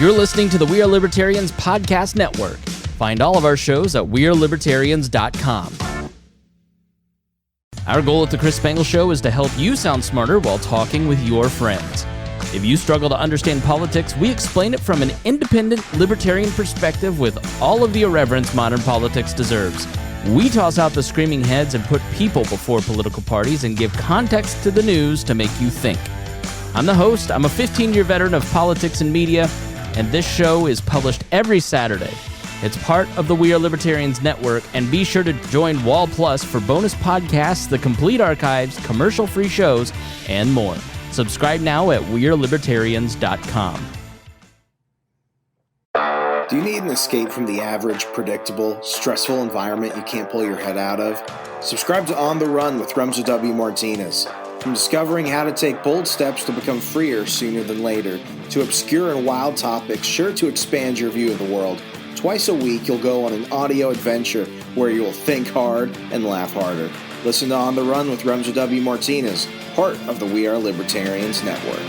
You're listening to the We Are Libertarians podcast network. Find all of our shows at wearelibertarians.com. Our goal at the Chris Spangle Show is to help you sound smarter while talking with your friends. If you struggle to understand politics, we explain it from an independent libertarian perspective with all of the irreverence modern politics deserves. We toss out the screaming heads and put people before political parties and give context to the news to make you think. I'm the host. I'm a 15-year veteran of politics and media, and this show is published every Saturday. It's part of the We Are Libertarians network, and be sure to join Wall Plus for bonus podcasts, the complete archives, commercial-free shows, and more. Subscribe now at wearelibertarians.com. Do you need an escape from the average, predictable, stressful environment you can't pull your head out of? Subscribe to On the Run with Remzo W. Martinez. From discovering how to take bold steps to become freer sooner than later, to obscure and wild topics sure to expand your view of the world, twice a week you'll go on an audio adventure where you'll think hard and laugh harder. Listen to On the Run with Remzo W. Martinez, part of the We Are Libertarians network.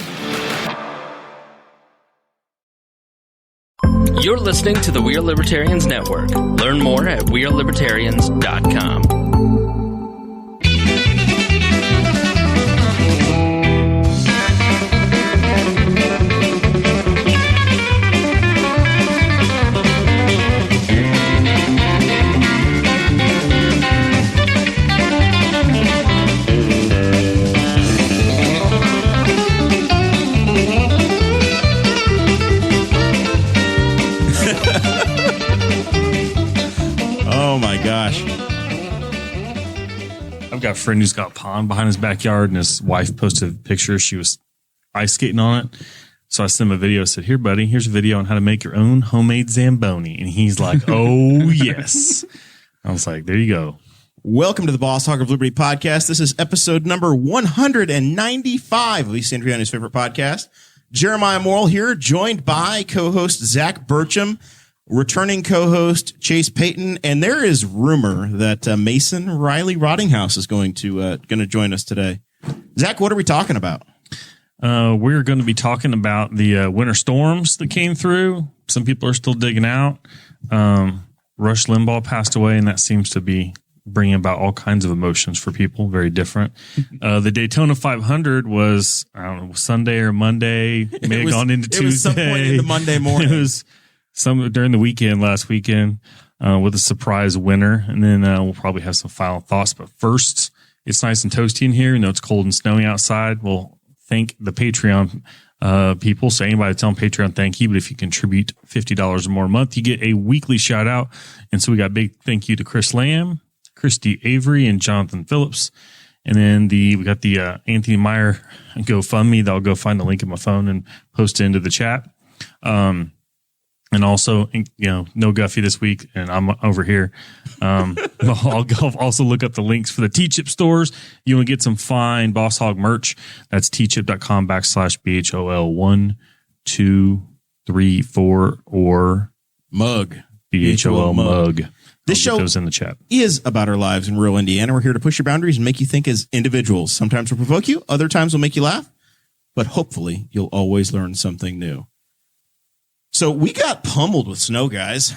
You're listening to the We Are Libertarians network. Learn more at wearelibertarians.com. Oh my gosh. I've got a friend who's got a pond behind his backyard, and his wife posted a picture. She was ice skating on it. So I sent him a video. I said, here, buddy, here's a video on how to make your own homemade Zamboni. And he's like, oh, yes. I was like, there you go. Welcome to the Boss Hog of Liberty podcast. This is episode number 195 of East Andriana's favorite podcast. Jeremiah Morrell here, joined by co-host Zach Burcham, returning co-host Chase Peyton, and there is rumor that Mason Riley Rottinghouse is going to join us today. Zach, what are we talking about? We're going to be talking about the winter storms that came through. Some people are still digging out. Rush Limbaugh passed away, and that seems to be bringing about all kinds of emotions for people, very different. The Daytona 500 was, I don't know, Sunday or Monday, may have gone into Tuesday. It was some point in the Monday morning. It was during the weekend, last weekend, with a surprise winner. And then we'll probably have some final thoughts. But first, it's nice and toasty in here. You know, it's cold and snowy outside. We'll thank the Patreon people. So anybody that's on Patreon, thank you. But if you contribute $50 or more a month, you get a weekly shout out. And so we got a big thank you to Chris Lamb, Christy Avery, and Jonathan Phillips. And then we got the Anthony Meyer GoFundMe. I'll go find the link in my phone and post it into the chat. And also, you know, no Guffey this week, and I'm over here. I'll also look up the links for the T-Chip stores. You want to get some fine Boss Hog merch? That's tchip.com/BHOL1234 or mug. BHOL mug. This show those in the chat is about our lives in rural Indiana. We're here to push your boundaries and make you think as individuals. Sometimes we'll provoke you. Other times we'll make you laugh. But hopefully you'll always learn something new. So we got pummeled with snow, guys.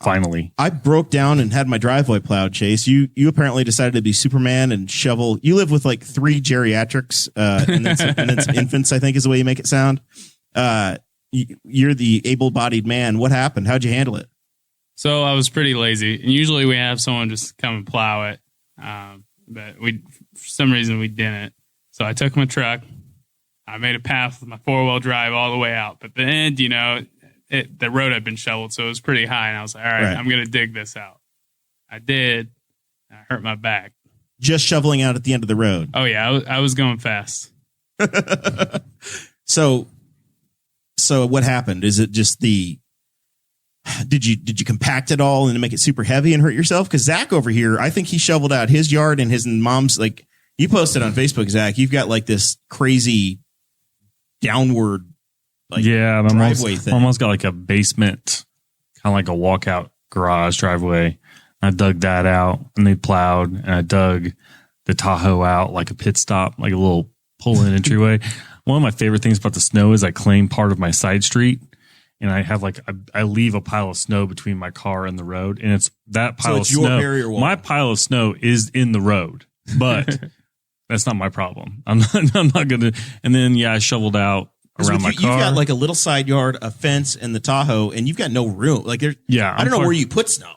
finally. I broke down and had my driveway plowed, Chase. You apparently decided to be Superman and shovel. You live with like 3 geriatrics and then some infants, I think is the way you make it sound. You're the able-bodied man. What happened? How'd you handle it? So I was pretty lazy. And usually we have someone just come and plow it. But for some reason we didn't. So I took my truck. I made a path with my 4-wheel drive all the way out. But then, the road had been shoveled, so it was pretty high. And I was like, all right. I'm going to dig this out. I did. I hurt my back. Just shoveling out at the end of the road. Oh, yeah. I was going fast. So what happened? Is it just did you compact it all and make it super heavy and hurt yourself? Because Zach over here, I think he shoveled out his yard and his mom's, like, you posted on Facebook, Zach, you've got like this crazy downward, like, driveway thing. Almost got like a basement, kind of like a walkout garage driveway. I dug that out and they plowed, and I dug the Tahoe out like a pit stop, like a little pull-in entryway. One of my favorite things about the snow is I claimed part of my side street. and I have I leave a pile of snow between my car and the road, and it's that pile of your snow. barrier wall. My pile of snow is in the road, but that's not my problem. I'm not gonna. And then I shoveled out around my car. You've got like a little side yard, a fence, and the Tahoe, and you've got no room. Like I don't know where you put snow.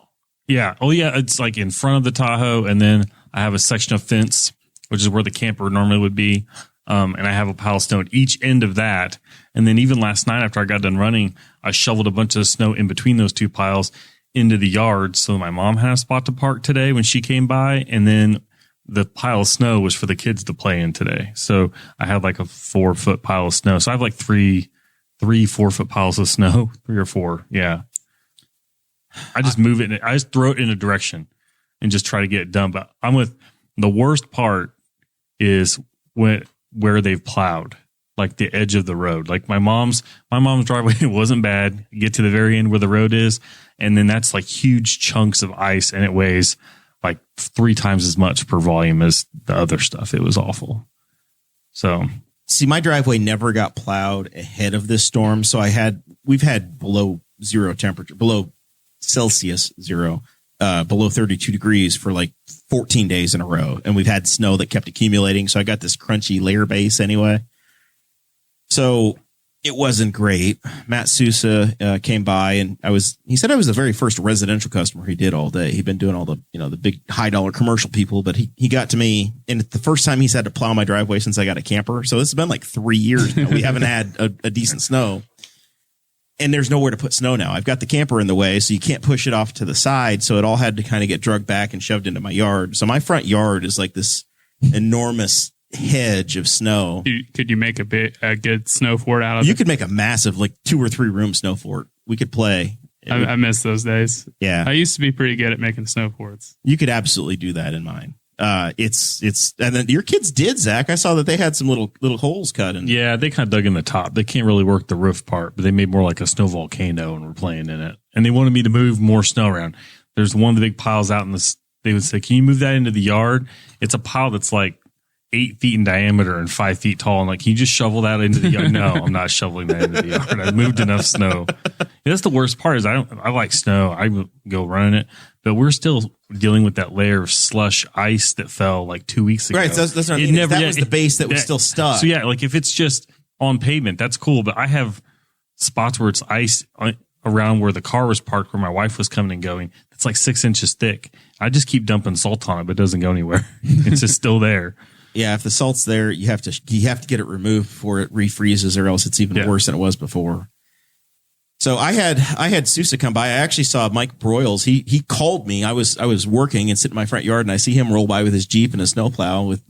Yeah. Oh yeah. It's like in front of the Tahoe, and then I have a section of fence, which is where the camper normally would be. And I have a pile of snow at each end of that. And then even last night after I got done running, I shoveled a bunch of snow in between those two piles into the yard. So my mom had a spot to park today when she came by. And then the pile of snow was for the kids to play in today. So I had like a 4-foot pile of snow. So I have like three 4-foot piles of snow, 3 or 4. Yeah. I just move it. I just throw it in a direction and just try to get it done. But the worst part is where they've plowed, like the edge of the road. Like my mom's driveway, it wasn't bad. You get to the very end where the road is, and then that's like huge chunks of ice, and it weighs like 3 times as much per volume as the other stuff. It was awful. So see, my driveway never got plowed ahead of this storm. So we've had below zero temperature, below Celsius zero, below 32 degrees for like 14 days in a row. And we've had snow that kept accumulating. So I got this crunchy layer base anyway. So it wasn't great. Matt Sousa came by, and he said I was the very first residential customer he did all day. He'd been doing all the, the big high dollar commercial people, but he got to me, and it's the first time he's had to plow my driveway since I got a camper. So this has been like 3 years now. We haven't had a decent snow. And there's nowhere to put snow now. I've got the camper in the way, so you can't push it off to the side. So it all had to kind of get drugged back and shoved into my yard. So my front yard is like this enormous hedge of snow. Could you make a good snow fort out of it? You could make a massive, like 2 or 3 room snow fort. We could play. I miss those days. Yeah. I used to be pretty good at making snow forts. You could absolutely do that in mine. It's and then your kids did, Zach. I saw that they had some little holes cut in. Yeah, they kind of dug in the top. They can't really work the roof part, but they made more like a snow volcano and were playing in it. And they wanted me to move more snow around. There's one of the big piles out in this. They would say, "Can you move that into the yard?" It's a pile that's like 8 feet in diameter and 5 feet tall. And like, can you just shovel that into the yard? No, I'm not shoveling that into the yard. I moved enough snow. That's the worst part is I like snow. I go running it, but we're still dealing with that layer of slush ice that fell like 2 weeks ago. Right. So that's what I mean. That was the base that was still stuck. So yeah, like if it's just on pavement, that's cool. But I have spots where it's ice around where the car was parked, where my wife was coming and going. It's like 6 inches thick. I just keep dumping salt on it, but it doesn't go anywhere. It's just still there. Yeah, if the salt's there, you have to get it removed before it refreezes, or else it's even worse than it was before. So I had Sousa come by. I actually saw Mike Broyles. He called me. I was working and sitting in my front yard, and I see him roll by with his Jeep and a snowplow with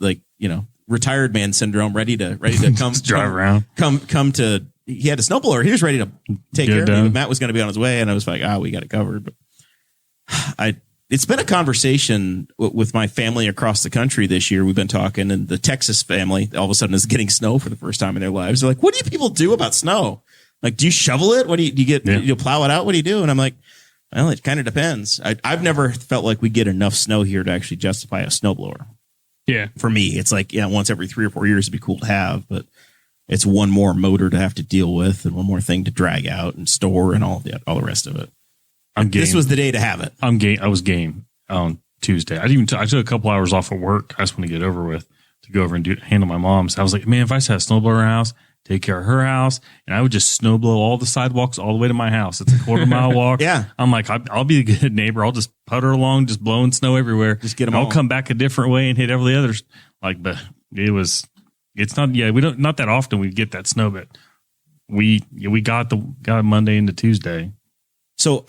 retired man syndrome, ready to come drive around. Come to. He had a snowblower. He was ready to take care of me. Matt was going to be on his way, and I was like, we got it covered. But it's been a conversation with my family across the country this year. We've been talking, and the Texas family all of a sudden is getting snow for the first time in their lives. They're like, "What do you people do about snow? Like, do you shovel it? What do you get? Yeah. You plow it out? What do you do?" And I'm like, "Well, it kind of depends. I've never felt like we get enough snow here to actually justify a snowblower." Yeah, for me, it's like once every 3 or 4 years it'd be cool to have, but it's one more motor to have to deal with and one more thing to drag out and store and all the rest of it. This was the day to have it. I'm game. I was game on Tuesday. I took a couple hours off of work. I just want to get over with to go over and handle my mom's. I was like, man, if I just had a snowblower in her house, take care of her house, and I would just snowblow all the sidewalks all the way to my house. It's a 1/4 mile walk. Yeah. I'm like, I'll be a good neighbor. I'll just putter along, just blowing snow everywhere. Just get them I'll all. come back a different way and hit every others. Like, but it's not, we don't, not that often we get that snow, but we got it Monday into Tuesday. So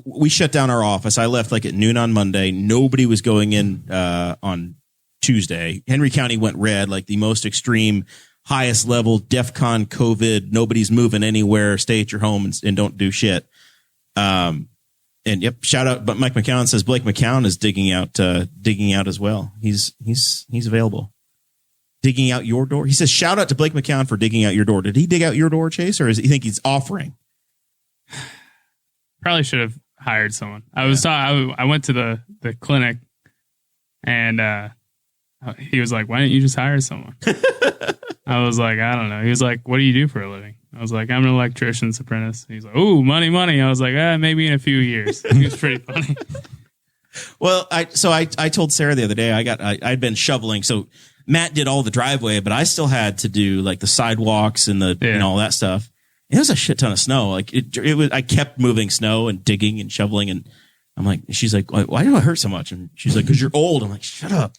we shut down our office. I left like at noon on Monday. Nobody was going in on Tuesday. Henry County went red, like the most extreme, highest level, DEFCON COVID. Nobody's moving anywhere. Stay at your home and don't do shit. And yep, shout out. But Mike McCown says Blake McCown is digging out as well. He's available. Digging out your door. He says, shout out to Blake McCown for digging out your door. Did he dig out your door, Chase, or does he think he's offering? Probably should have hired someone. I went to the clinic, and he was like, "Why didn't you just hire someone?" I was like, "I don't know." He was like, "What do you do for a living?" I was like, I'm an electrician's apprentice. He's like, ooh, money. I was like, maybe in a few years. He was pretty funny. Well, I told Sarah the other day I'd been shoveling. So Matt did all the driveway, but I still had to do like the sidewalks and and all that stuff. It was a shit ton of snow. Like it was. I kept moving snow and digging and shoveling, and I'm like, she's like, why do I hurt so much? And she's like, because you're old. I'm like, shut up,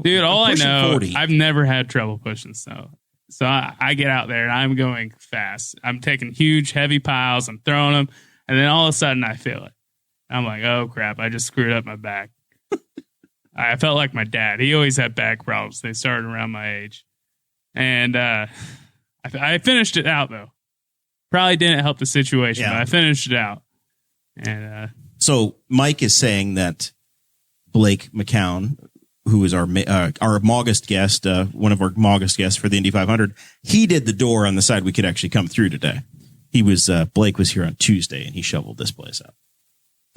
dude. All I know, 40. I've never had trouble pushing snow. So I get out there and I'm going fast. I'm taking huge, heavy piles. I'm throwing them, and then all of a sudden I feel it. I'm like, oh crap! I just screwed up my back. I felt like my dad. He always had back problems. They started around my age, and I finished it out though. Probably didn't help the situation, but I finished it out. And so Mike is saying that Blake McCown, who is our August guest, one of our August guests for the Indy 500, he did the door on the side we could actually come through today. He was Blake was here on Tuesday and he shoveled this place out.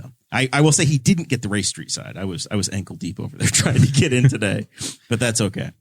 So I will say he didn't get the Race Street side. I was ankle deep over there trying to get in today, but that's okay.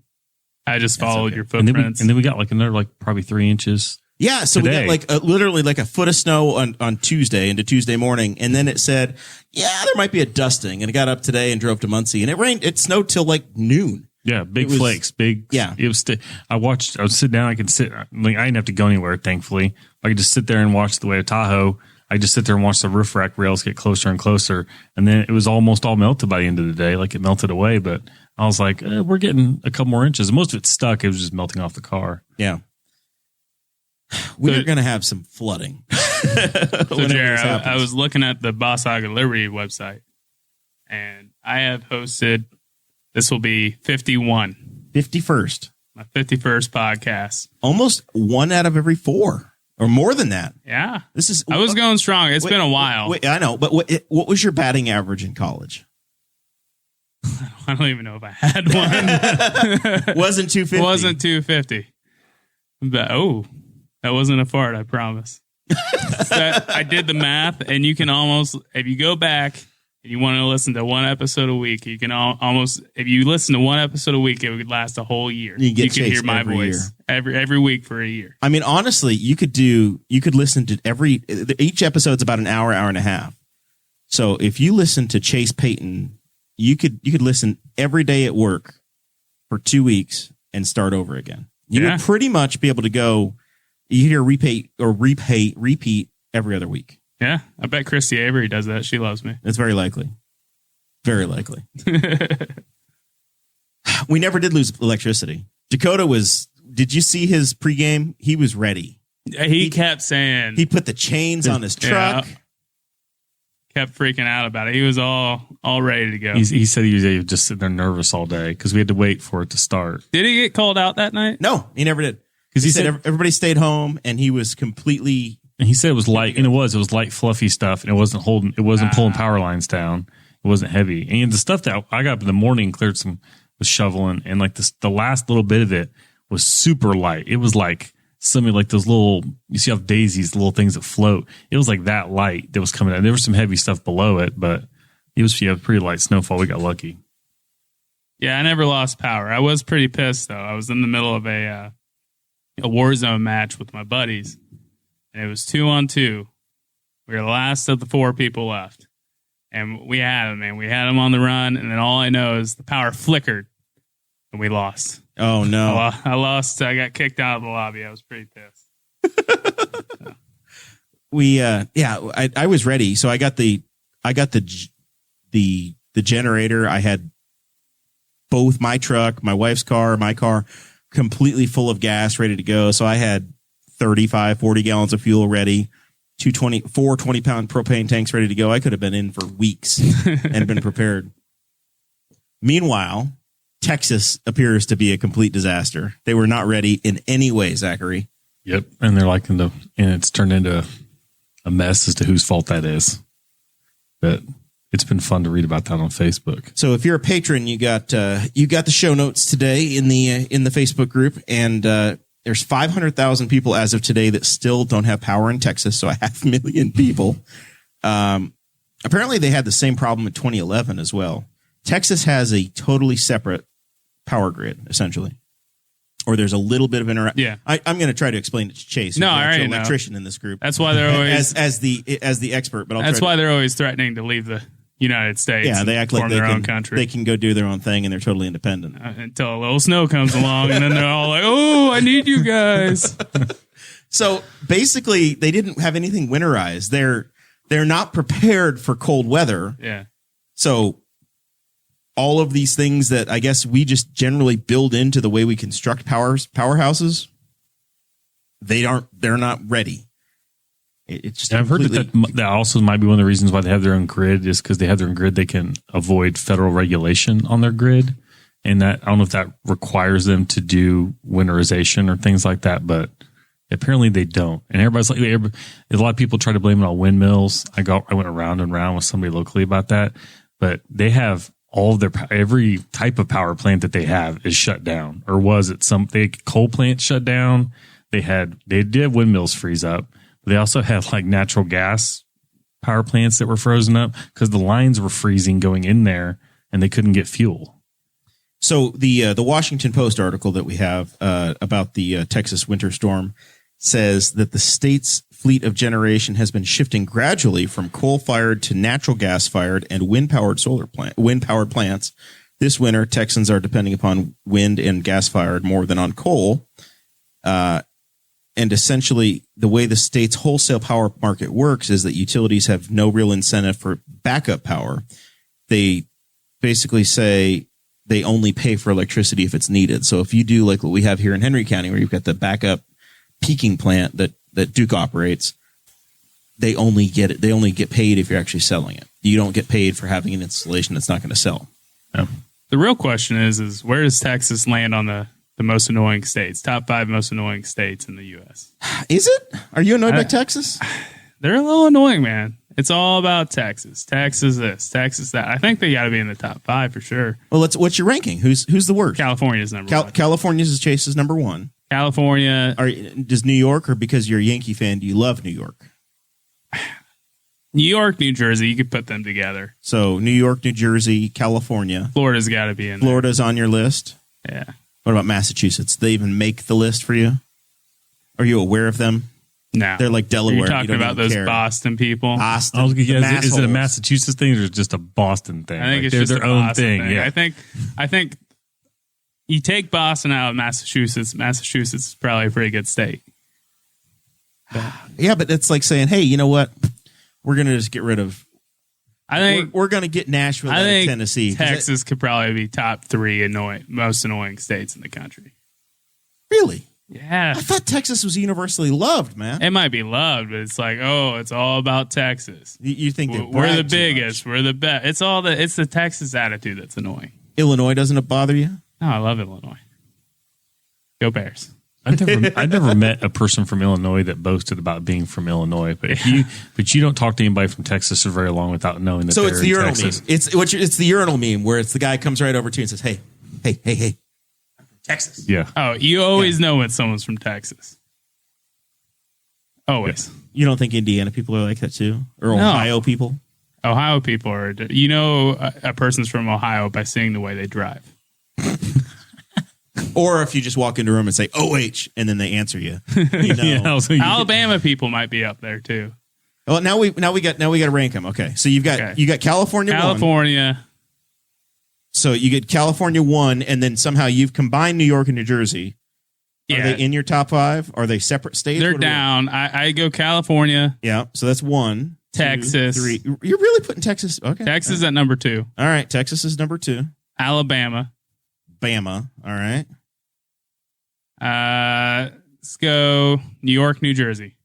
I just followed your footprints, and then we got like another probably 3 inches. Yeah, so today. we got literally a foot of snow on Tuesday into Tuesday morning, and then it said, yeah, there might be a dusting, and it got up today and drove to Muncie, and it rained. It snowed till noon. Yeah, big flakes, big. Yeah, it was. I would sit down. I could sit. I didn't have to go anywhere. Thankfully, I could just sit there and watch the way of Tahoe. I just sit there and watch the roof rack rails get closer and closer, and then it was almost all melted by the end of the day. Like it melted away, but I was like, we're getting a couple more inches. Most of it stuck. It was just melting off the car. Yeah. We're going to have some flooding. So, Jared, I was looking at the Boss Hog of Liberty website, and I have hosted, this will be 51. 51st. My 51st podcast. Almost 1 out of every 4, or more than that. Yeah. I was going strong. It's been a while. I know, but what was your batting average in college? I don't even know if I had one. Wasn't 250. Wasn't 250. But, that wasn't a fart, I promise. I did the math, and you can almost, if you go back and you want to listen to one episode a week, you can almost, if you listen to one episode a week, it would last a whole year. You can hear my voice every week for a year. I mean, honestly, you could listen to each episode's about an hour and a half. So if you listen to Chase Peyton, you could listen every day at work for 2 weeks and start over again. You would pretty much be able to go. You hear repeat every other week. Yeah, I bet Christy Avery does that. She loves me. It's very likely. Very likely. We never did lose electricity. Dakota did you see his pregame? He was ready. He kept saying. He put the chains on his truck. Yeah, kept freaking out about it. He was all ready to go. He said he was just sitting there nervous all day because we had to wait for it to start. Did he get called out that night? No, he never did. Because he said everybody stayed home, and he was completely. And he said it was light, and it was light, fluffy stuff, and it wasn't pulling power lines down. It wasn't heavy, and the stuff that I got up in the morning was shoveling, and the last little bit of it was super light. It was like something like those little, you see how daisies, the little things that float. It was like that light that was coming out. There was some heavy stuff below it, but it was pretty light snowfall. We got lucky. Yeah, I never lost power. I was pretty pissed though. I was in the middle of a Warzone match with my buddies, and it was 2-on-2. We were the last of the 4 people left, and we had them, man. We had them on the run, and then all I know is the power flickered, and we lost. Oh no! I lost. I got kicked out of the lobby. I was pretty pissed. I was ready, so I got the generator. I had both my truck, my wife's car, my car, completely full of gas, ready to go. So I had 35, 40 gallons of fuel ready, 4 20-pound propane tanks ready to go. I could have been in for weeks and been prepared. Meanwhile, Texas appears to be a complete disaster. They were not ready in any way, Zachary. Yep. And they're and it's turned into a mess as to whose fault that is. But it's been fun to read about that on Facebook. So if you're a patron, you got the show notes today in the Facebook group, and there's 500,000 people as of today that still don't have power in Texas. So 500,000 people. Apparently, they had the same problem in 2011 as well. Texas has a totally separate power grid, essentially, or there's a little bit of interaction. Yeah. I'm going to try to explain it to Chase, who's No, the I already actual know. electrician in this group. That's why they're always as the expert. But that's why they're always threatening to leave the United States. yeah, they and act like form they their can own country they can go do their own thing and they're totally independent. until a little snow comes along, and then they're all like, "Oh, I need you guys." So basically, they didn't have anything winterized. They're not prepared for cold weather. Yeah. So all of these things that I guess we just generally build into the way we construct powerhouses, they're not ready. It's just I've heard that also might be one of the reasons why they have their own grid is because they have their own grid. They can avoid federal regulation on their grid. And that, I don't know if that requires them to do winterization or things like that, but apparently they don't. And everybody's like, a lot of people try to blame it on windmills. I went around and around with somebody locally about that, but they have all of every type of power plant that they have is shut down, or was it coal plants shut down? They did windmills freeze up. They also had like natural gas power plants that were frozen up because the lines were freezing going in there and they couldn't get fuel. So the Washington Post article that we have about the Texas winter storm says that the state's fleet of generation has been shifting gradually from coal-fired to natural gas-fired and wind-powered plants. This winter, Texans are depending upon wind and gas-fired more than on coal. And essentially, the way the state's wholesale power market works is that utilities have no real incentive for backup power. They basically say they only pay for electricity if it's needed. So if you do like what we have here in Henry County, where you've got the backup peaking plant that Duke operates, they only get paid if you're actually selling it. You don't get paid for having an installation that's not going to sell. No. The real question is where does Texas land on the most annoying states, top 5 most annoying states in the U.S.? Is it? Are you annoyed by Texas? They're a little annoying, man. It's all about Texas. Texas this, Texas that. I think they got to be in the top 5 for sure. Well, what's your ranking? Who's the worst? California's number 1. California's Chase's number 1. California. Does New York, or because you're a Yankee fan, do you love New York? New York, New Jersey, you could put them together. So New York, New Jersey, California. Florida's got to be in there. Florida's on your list? Yeah. What about Massachusetts? They even make the list for you? Are you aware of them? No. They're like Delaware. You're talking about those care. Boston people? Boston. Is it a Massachusetts thing or just a Boston thing? I think it's just their own thing. Yeah. I think you take Boston out of Massachusetts. Massachusetts is probably a pretty good state. Yeah, but it's like saying, hey, you know what? We're going to just get rid of. I think we're going to get Nashville out of Tennessee. Texas could probably be top 3 most annoying states in the country. Really? Yeah. I thought Texas was universally loved, man. It might be loved, but it's like, it's all about Texas. You think we're the biggest, we're the best. It's the Texas attitude that's annoying. Illinois doesn't bother you? No, I love Illinois. Go Bears. I've never met a person from Illinois that boasted about being from Illinois, but you don't talk to anybody from Texas for very long without knowing that. So it's the urinal meme. It's the urinal meme where it's the guy comes right over to you and says, "Hey, I'm from Texas." Yeah. Oh, you always know when someone's from Texas. Always. Yeah. You don't think Indiana people are like that too, or Ohio people? Ohio people are. A person's from Ohio by seeing the way they drive. Or if you just walk into a room and say OH and then they answer you. Alabama people might be up there too. Well, now we got to rank them. Okay, so you got California. California. So you get California 1, and then somehow you've combined New York and New Jersey. Are they in your top 5? Are they separate states? They're down. I go California. Yeah, so that's 1. Texas. 2, 3. You're really putting Texas. Okay, Texas at number 2. All right, Texas is number 2. Alabama. Bama. All right. Let's go New York, New Jersey.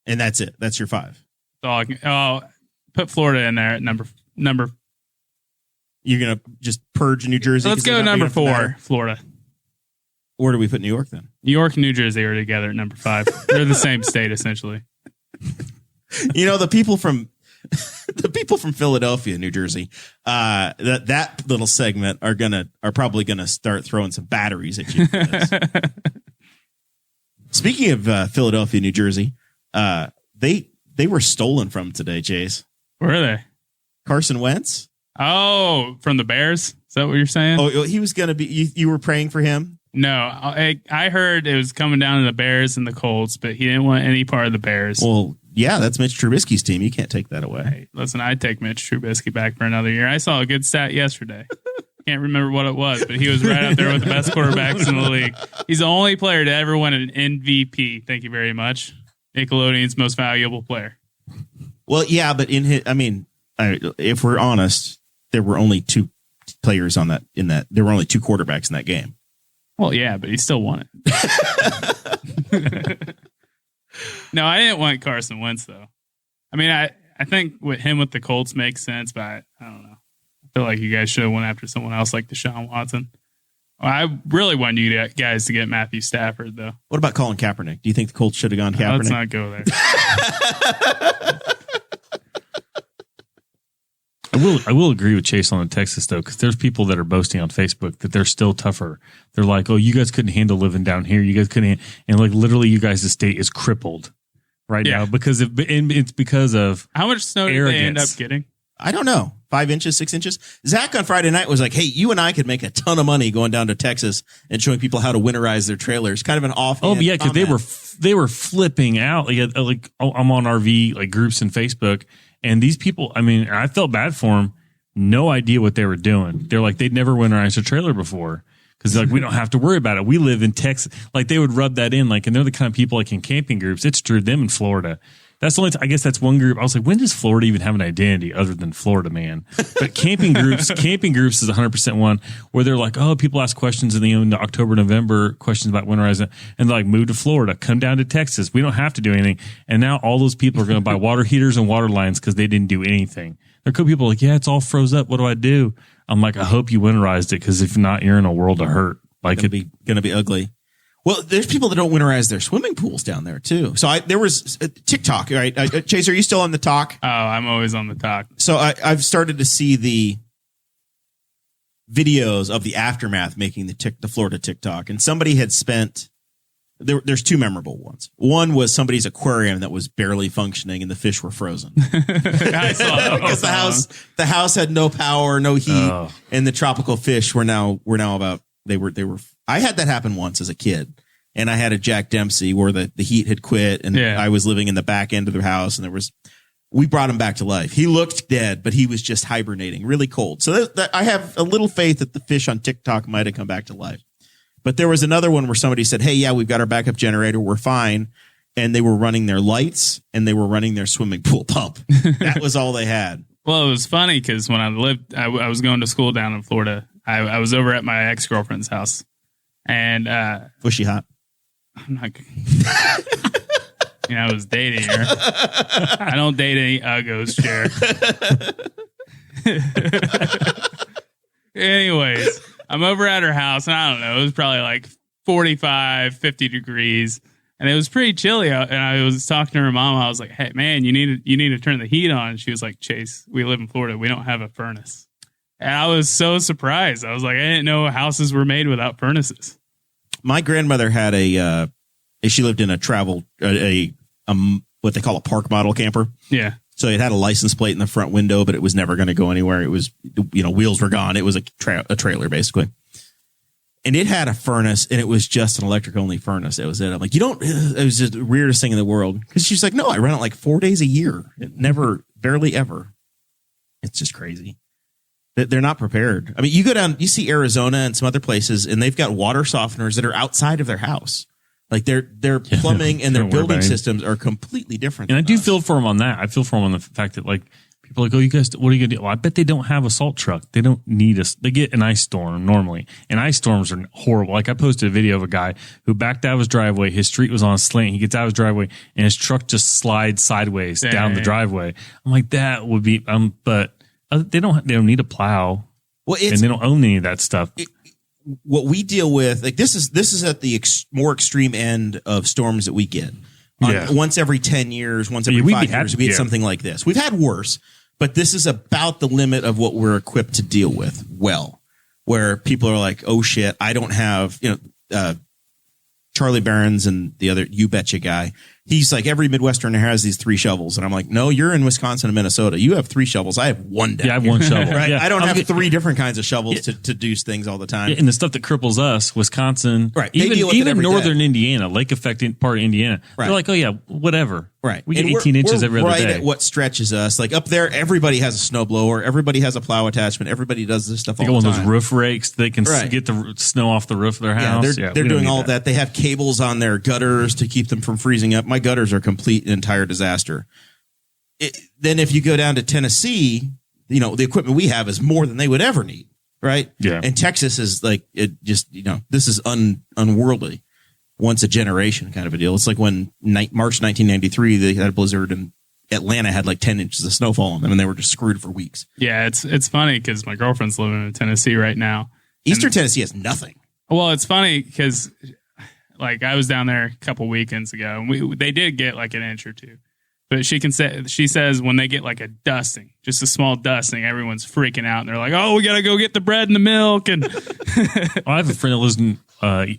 And that's it. That's your 5. Put Florida in there at number. You're going to just purge New Jersey? Let's go number 4, Florida. Where do we put New York then? New York and New Jersey are together at number 5. They're the same state, essentially. The people from Philadelphia, New Jersey, that little segment are probably gonna start throwing some batteries at you for this. Speaking of Philadelphia, New Jersey, they were stolen from today, Chase. Where are they? Carson Wentz. Oh, from the Bears? Is that what you're saying? Oh, he was gonna be. You were praying for him. No, I heard it was coming down to the Bears and the Colts, but he didn't want any part of the Bears. Well, yeah, that's Mitch Trubisky's team. You can't take that away. Hey, listen, I'd take Mitch Trubisky back for another year. I saw a good stat yesterday. Can't remember what it was, but he was right up there with the best quarterbacks in the league. He's the only player to ever win an MVP. Thank you very much. Nickelodeon's most valuable player. Well, yeah, but if we're honest, there were only two players there were only two quarterbacks in that game. Well, yeah, but he still won it. No, I didn't want Carson Wentz, though. I mean, I think with the Colts makes sense, but I don't know. I feel like you guys should have went after someone else like Deshaun Watson. Well, I really wanted you guys to get Matthew Stafford, though. What about Colin Kaepernick? Do you think the Colts should have gone Kaepernick? Let's not go there. I will agree with Chase on the Texas, though, because there's people that are boasting on Facebook that they're still tougher. They're like, oh, you guys couldn't handle living down here. You guys couldn't. And like literally you guys' state is crippled right now because it's because of how much snow did they end up getting? I don't know. 5 inches, 6 inches. Zach on Friday night was like, hey, you and I could make a ton of money going down to Texas and showing people how to winterize their trailers. Kind of an offhand. Oh, yeah, because they were flipping out. Like I'm on RV like groups in Facebook, and these people, I mean, I felt bad for them. No idea what they were doing. They're like, they'd never winterized a trailer before. Because like we don't have to worry about it. We live in Texas. Like they would rub that in. Like, and they're the kind of people like in camping groups. It's true. Them in Florida. That's the only. I guess that's one group. I was like, when does Florida even have an identity other than Florida man? But camping groups is 100% one where they're like, oh, people ask questions in the October, November questions about winterizing, and they're like, move to Florida, come down to Texas. We don't have to do anything. And now all those people are going to buy water heaters and water lines because they didn't do anything. There are cool people like, yeah, it's all froze up. What do I do? I'm like, I hope you winterized it because if not, you're in a world of hurt. Like it'd be going to be ugly. Well, there's people that don't winterize their swimming pools down there too. So there was TikTok, right? Chase, are you still on the talk? Oh, I'm always on the talk. So I've started to see the videos of the aftermath making the Florida TikTok, and somebody had spent. There's two memorable ones. One was somebody's aquarium that was barely functioning and the fish were frozen. I saw that because the house had no power, no heat, and the tropical fish were now about they were. I had that happen once as a kid, and I had a Jack Dempsey where the heat had quit, and I was living in the back end of the house, and we brought him back to life. He looked dead, but he was just hibernating, really cold. So I have a little faith that the fish on TikTok might have come back to life. But there was another one where somebody said, hey, yeah, we've got our backup generator. We're fine. And they were running their lights and they were running their swimming pool pump. That was all they had. Well, it was funny because when I was going to school down in Florida. I was over at my ex-girlfriend's house. And was she hot? I'm not. I was dating her. I don't date any uggos, Cher. Anyways, I'm over at her house, and I don't know. It was probably like 45, 50 degrees, and it was pretty chilly out. And I was talking to her mom. I was like, "Hey, man, you need to turn the heat on." And she was like, "Chase, we live in Florida. We don't have a furnace." And I was so surprised. I was like, I didn't know houses were made without furnaces. My grandmother had she lived in what they call a park model camper. Yeah. So it had a license plate in the front window, but it was never going to go anywhere. It was, wheels were gone. It was a trailer basically. And it had a furnace, and it was just an electric only furnace. That was it. I'm like, it was just the weirdest thing in the world. Cause she's like, no, I run it like 4 days a year. Barely ever. It's just crazy. They're not prepared. I mean, you go down, you see Arizona and some other places, and they've got water softeners that are outside of their house. Like their plumbing and their building systems are completely different. And I do feel for them on that. I feel for them on the fact that like people are like, oh, you guys, what are you going to do? Well, I bet they don't have a salt truck. They don't need us. They get an ice storm normally, and ice storms are horrible. Like I posted a video of a guy who backed out of his driveway. His street was on a slant. He gets out of his driveway, and his truck just slides sideways down the driveway. I'm like, that would be, but they don't need a plow. Well, and they don't own any of that stuff. What we deal with, like this is at the more extreme end of storms that we get. Once every 10 years, once every 5 years, we get something like this. We've had worse, but this is about the limit of what we're equipped to deal with. Well, where people are like, oh shit, I don't have, Charlie Barron's and the other You Betcha guy. He's like, every Midwesterner has these 3 shovels. And I'm like, no, you're in Wisconsin and Minnesota. You have 3 shovels. I have 1 down Yeah, I have here. 1 shovel. Right? Yeah. I don't have 3 different kinds of shovels to do things all the time. Yeah, and the stuff that cripples us, Wisconsin, Right. They deal with it even every northern day. Indiana, lake affecting part of Indiana. Right. They're like, oh yeah, whatever. Right. We get And 18 inches every other right day. at what stretches us. Like up there, everybody has a snowblower. Everybody has a plow attachment. Everybody does this stuff They all got the one time. of those roof rakes. They can Right. get the snow off the roof of their house. They're we don't doing need all of that. They have cables on their gutters to keep them from freezing up. My gutters are a complete and entire disaster. Then if you go down to Tennessee, you know, the equipment we have is more than they would ever need. Right. Yeah. And Texas is like, it just, you know, this is unworldly. Once a generation kind of a deal. It's like when March 1993, they had a blizzard and Atlanta had like 10 inches of snowfall on them and they were just screwed for weeks. Yeah, it's funny because my girlfriend's living in Tennessee right now. Eastern Tennessee has nothing. Well, it's funny because like I was down there a couple weekends ago and they did get like an inch or 2. But she says when they get like a dusting, just a small dusting, everyone's freaking out and they're like, "Oh, we got to go get the bread and the milk." And I have a friend that lives in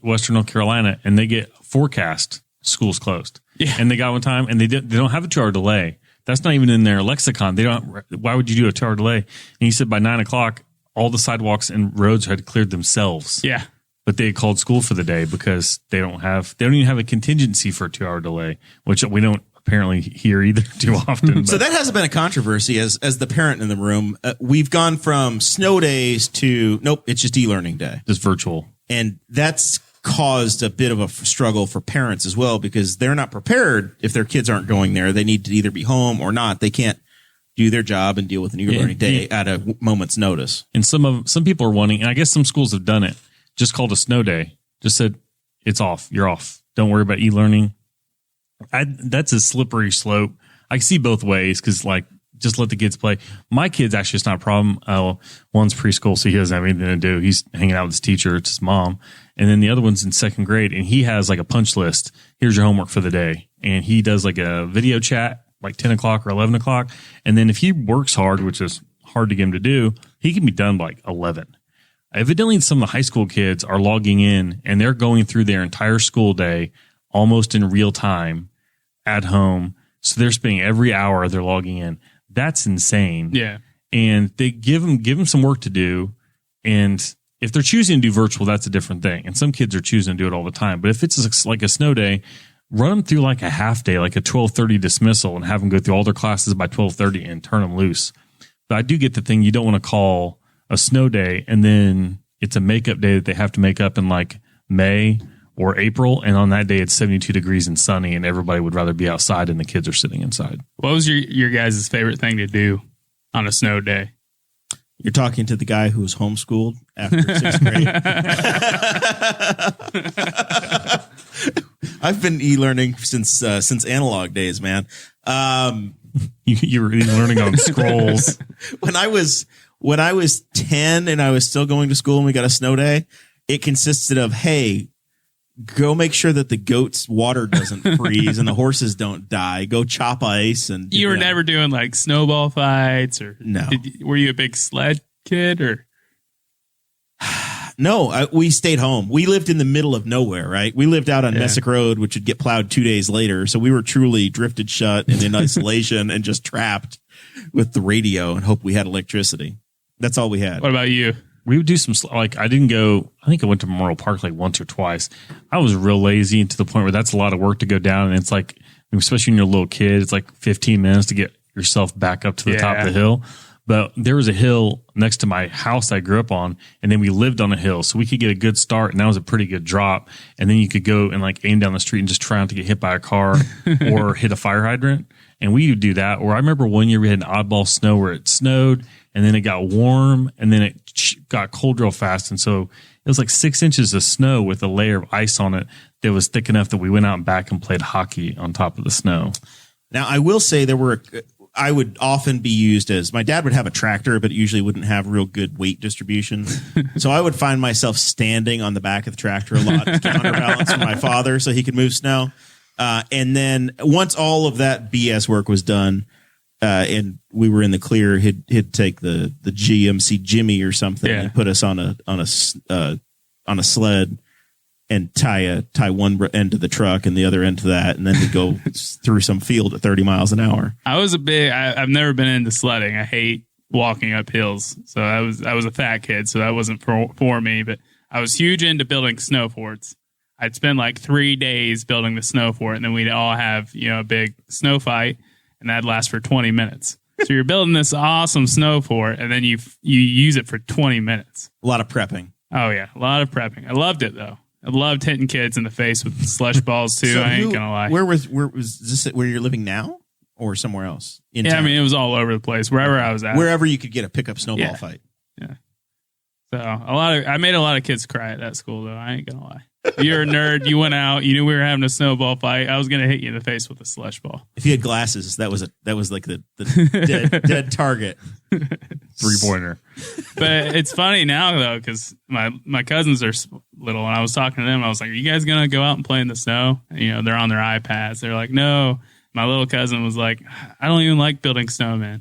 Western North Carolina, and they get forecast schools closed. Yeah. And they got one time, and they don't have a 2-hour delay. That's not even in their lexicon. They don't. Why would you do a 2-hour delay? And he said by 9:00, all the sidewalks and roads had cleared themselves. yeah, But they had called school for the day because they don't even have a contingency for a 2-hour delay, which we don't apparently hear either too often. So that hasn't been a controversy as the parent in the room. We've gone from snow days to, nope, it's just e-learning day. just virtual. And that's caused a bit of a struggle for parents as well, because they're not prepared if their kids aren't going there. They need to either be home or not. They can't do their job and deal with an e-learning day at a moment's notice. And some people are wanting, and I guess some schools have done it, just called a snow day. Just said, it's off. You're off. Don't worry about e-learning. That's a slippery slope. I can see both ways because, like, just let the kids play. My kid's actually, it's not a problem. One's preschool, so he doesn't have anything to do. He's hanging out with his teacher. It's his mom. And then the other one's in 2nd grade, and he has like a punch list. Here's your homework for the day. And he does like a video chat, like 10:00 or 11:00. And then if he works hard, which is hard to get him to do, he can be done by like 11. Evidently, some of the high school kids are logging in, and they're going through their entire school day almost in real time at home. So they're spending every hour they're logging in. That's insane. yeah. And they give them some work to do. And if they're choosing to do virtual, that's a different thing. And some kids are choosing to do it all the time. But if it's like a snow day, run them through like a half day, like a 12:30 dismissal, and have them go through all their classes by 12:30 and turn them loose. But I do get the thing, you don't want to call a snow day and then it's a makeup day that they have to make up in like May or April, and on that day it's 72 degrees and sunny, and everybody would rather be outside and the kids are sitting inside. What was your guys' favorite thing to do on a snow day? You're talking to the guy who was homeschooled after 6th grade. I've been e-learning since analog days, man. You were learning on scrolls. When I was 10 and I was still going to school and we got a snow day, it consisted of, hey, go make sure that the goat's water doesn't freeze and the horses don't die. Go chop ice. And You were never doing like snowball fights or No. Were you a big sled kid or? No, we stayed home. We lived in the middle of nowhere, right? We lived out on Messick Road, which would get plowed 2 days later. So we were truly drifted shut and in isolation and just trapped with the radio and hope we had electricity. That's all we had. What about you? We would do some, like, I think I went to Morrell Park like once or twice. I was real lazy to the point where that's a lot of work to go down. And it's like, especially when you're a little kid, it's like 15 minutes to get yourself back up to the top of the hill. But there was a hill next to my house I grew up on, and then we lived on a hill, so we could get a good start, and that was a pretty good drop. And then you could go and like aim down the street and just try not to get hit by a car or hit a fire hydrant. And we would do that. Or I remember one year we had an oddball snow where it snowed, and then it got warm, and then it got cold real fast. And so it was like 6 inches of snow with a layer of ice on it that was thick enough that we went out and back and played hockey on top of the snow. Now, I will say I would often be used as, my dad would have a tractor, but it usually wouldn't have real good weight distribution. So I would find myself standing on the back of the tractor a lot to counterbalance for my father so he could move snow. And then once all of that BS work was done, and we were in the clear, he'd take the GMC Jimmy or something and put us on a sled and tie one end to the truck and the other end to that, and then we go through some field at 30 miles an hour. I've never been into sledding. I hate walking up hills. So I was a fat kid, so that wasn't for me, but I was huge into building snow forts. I'd spend like 3 days building the snow fort, and then we'd all have, a big snow fight, and that'd last for 20 minutes. So you're building this awesome snow fort, and then you use it for 20 minutes. A lot of prepping. Oh yeah, a lot of prepping. I loved it though. I loved hitting kids in the face with slush balls too. So I ain't gonna lie. Where was this? Where you're living now, or somewhere else? In town? I mean, it was all over the place. Wherever I was at, wherever you could get a pickup snowball fight. Yeah. So I made a lot of kids cry at that school though. I ain't gonna lie. You're a nerd. You went out. You knew we were having a snowball fight. I was gonna hit you in the face with a slush ball. If you had glasses, that was like the dead target. 3-pointer. But it's funny now though, because my cousins are little, and I was talking to them. I was like, "Are you guys gonna go out and play in the snow?" And, they're on their iPads. They're like, "No." My little cousin was like, "I don't even like building snowmen."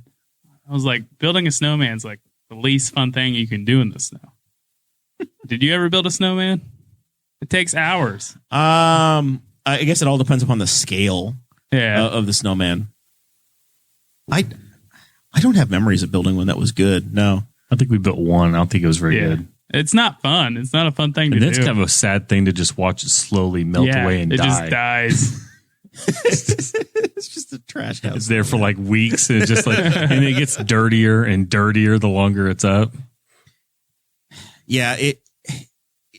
I was like, "Building a snowman's like the least fun thing you can do in the snow." Did you ever build a snowman? It takes hours. I guess it all depends upon the scale of the snowman. I don't have memories of building one that was good. No. I think we built one. I don't think it was very good. It's not fun. It's not a fun thing to do. It's kind of a sad thing to just watch it slowly melt away and die. It just dies. It's just a trash house. It's there for like weeks, and and it gets dirtier and dirtier the longer it's up. Yeah,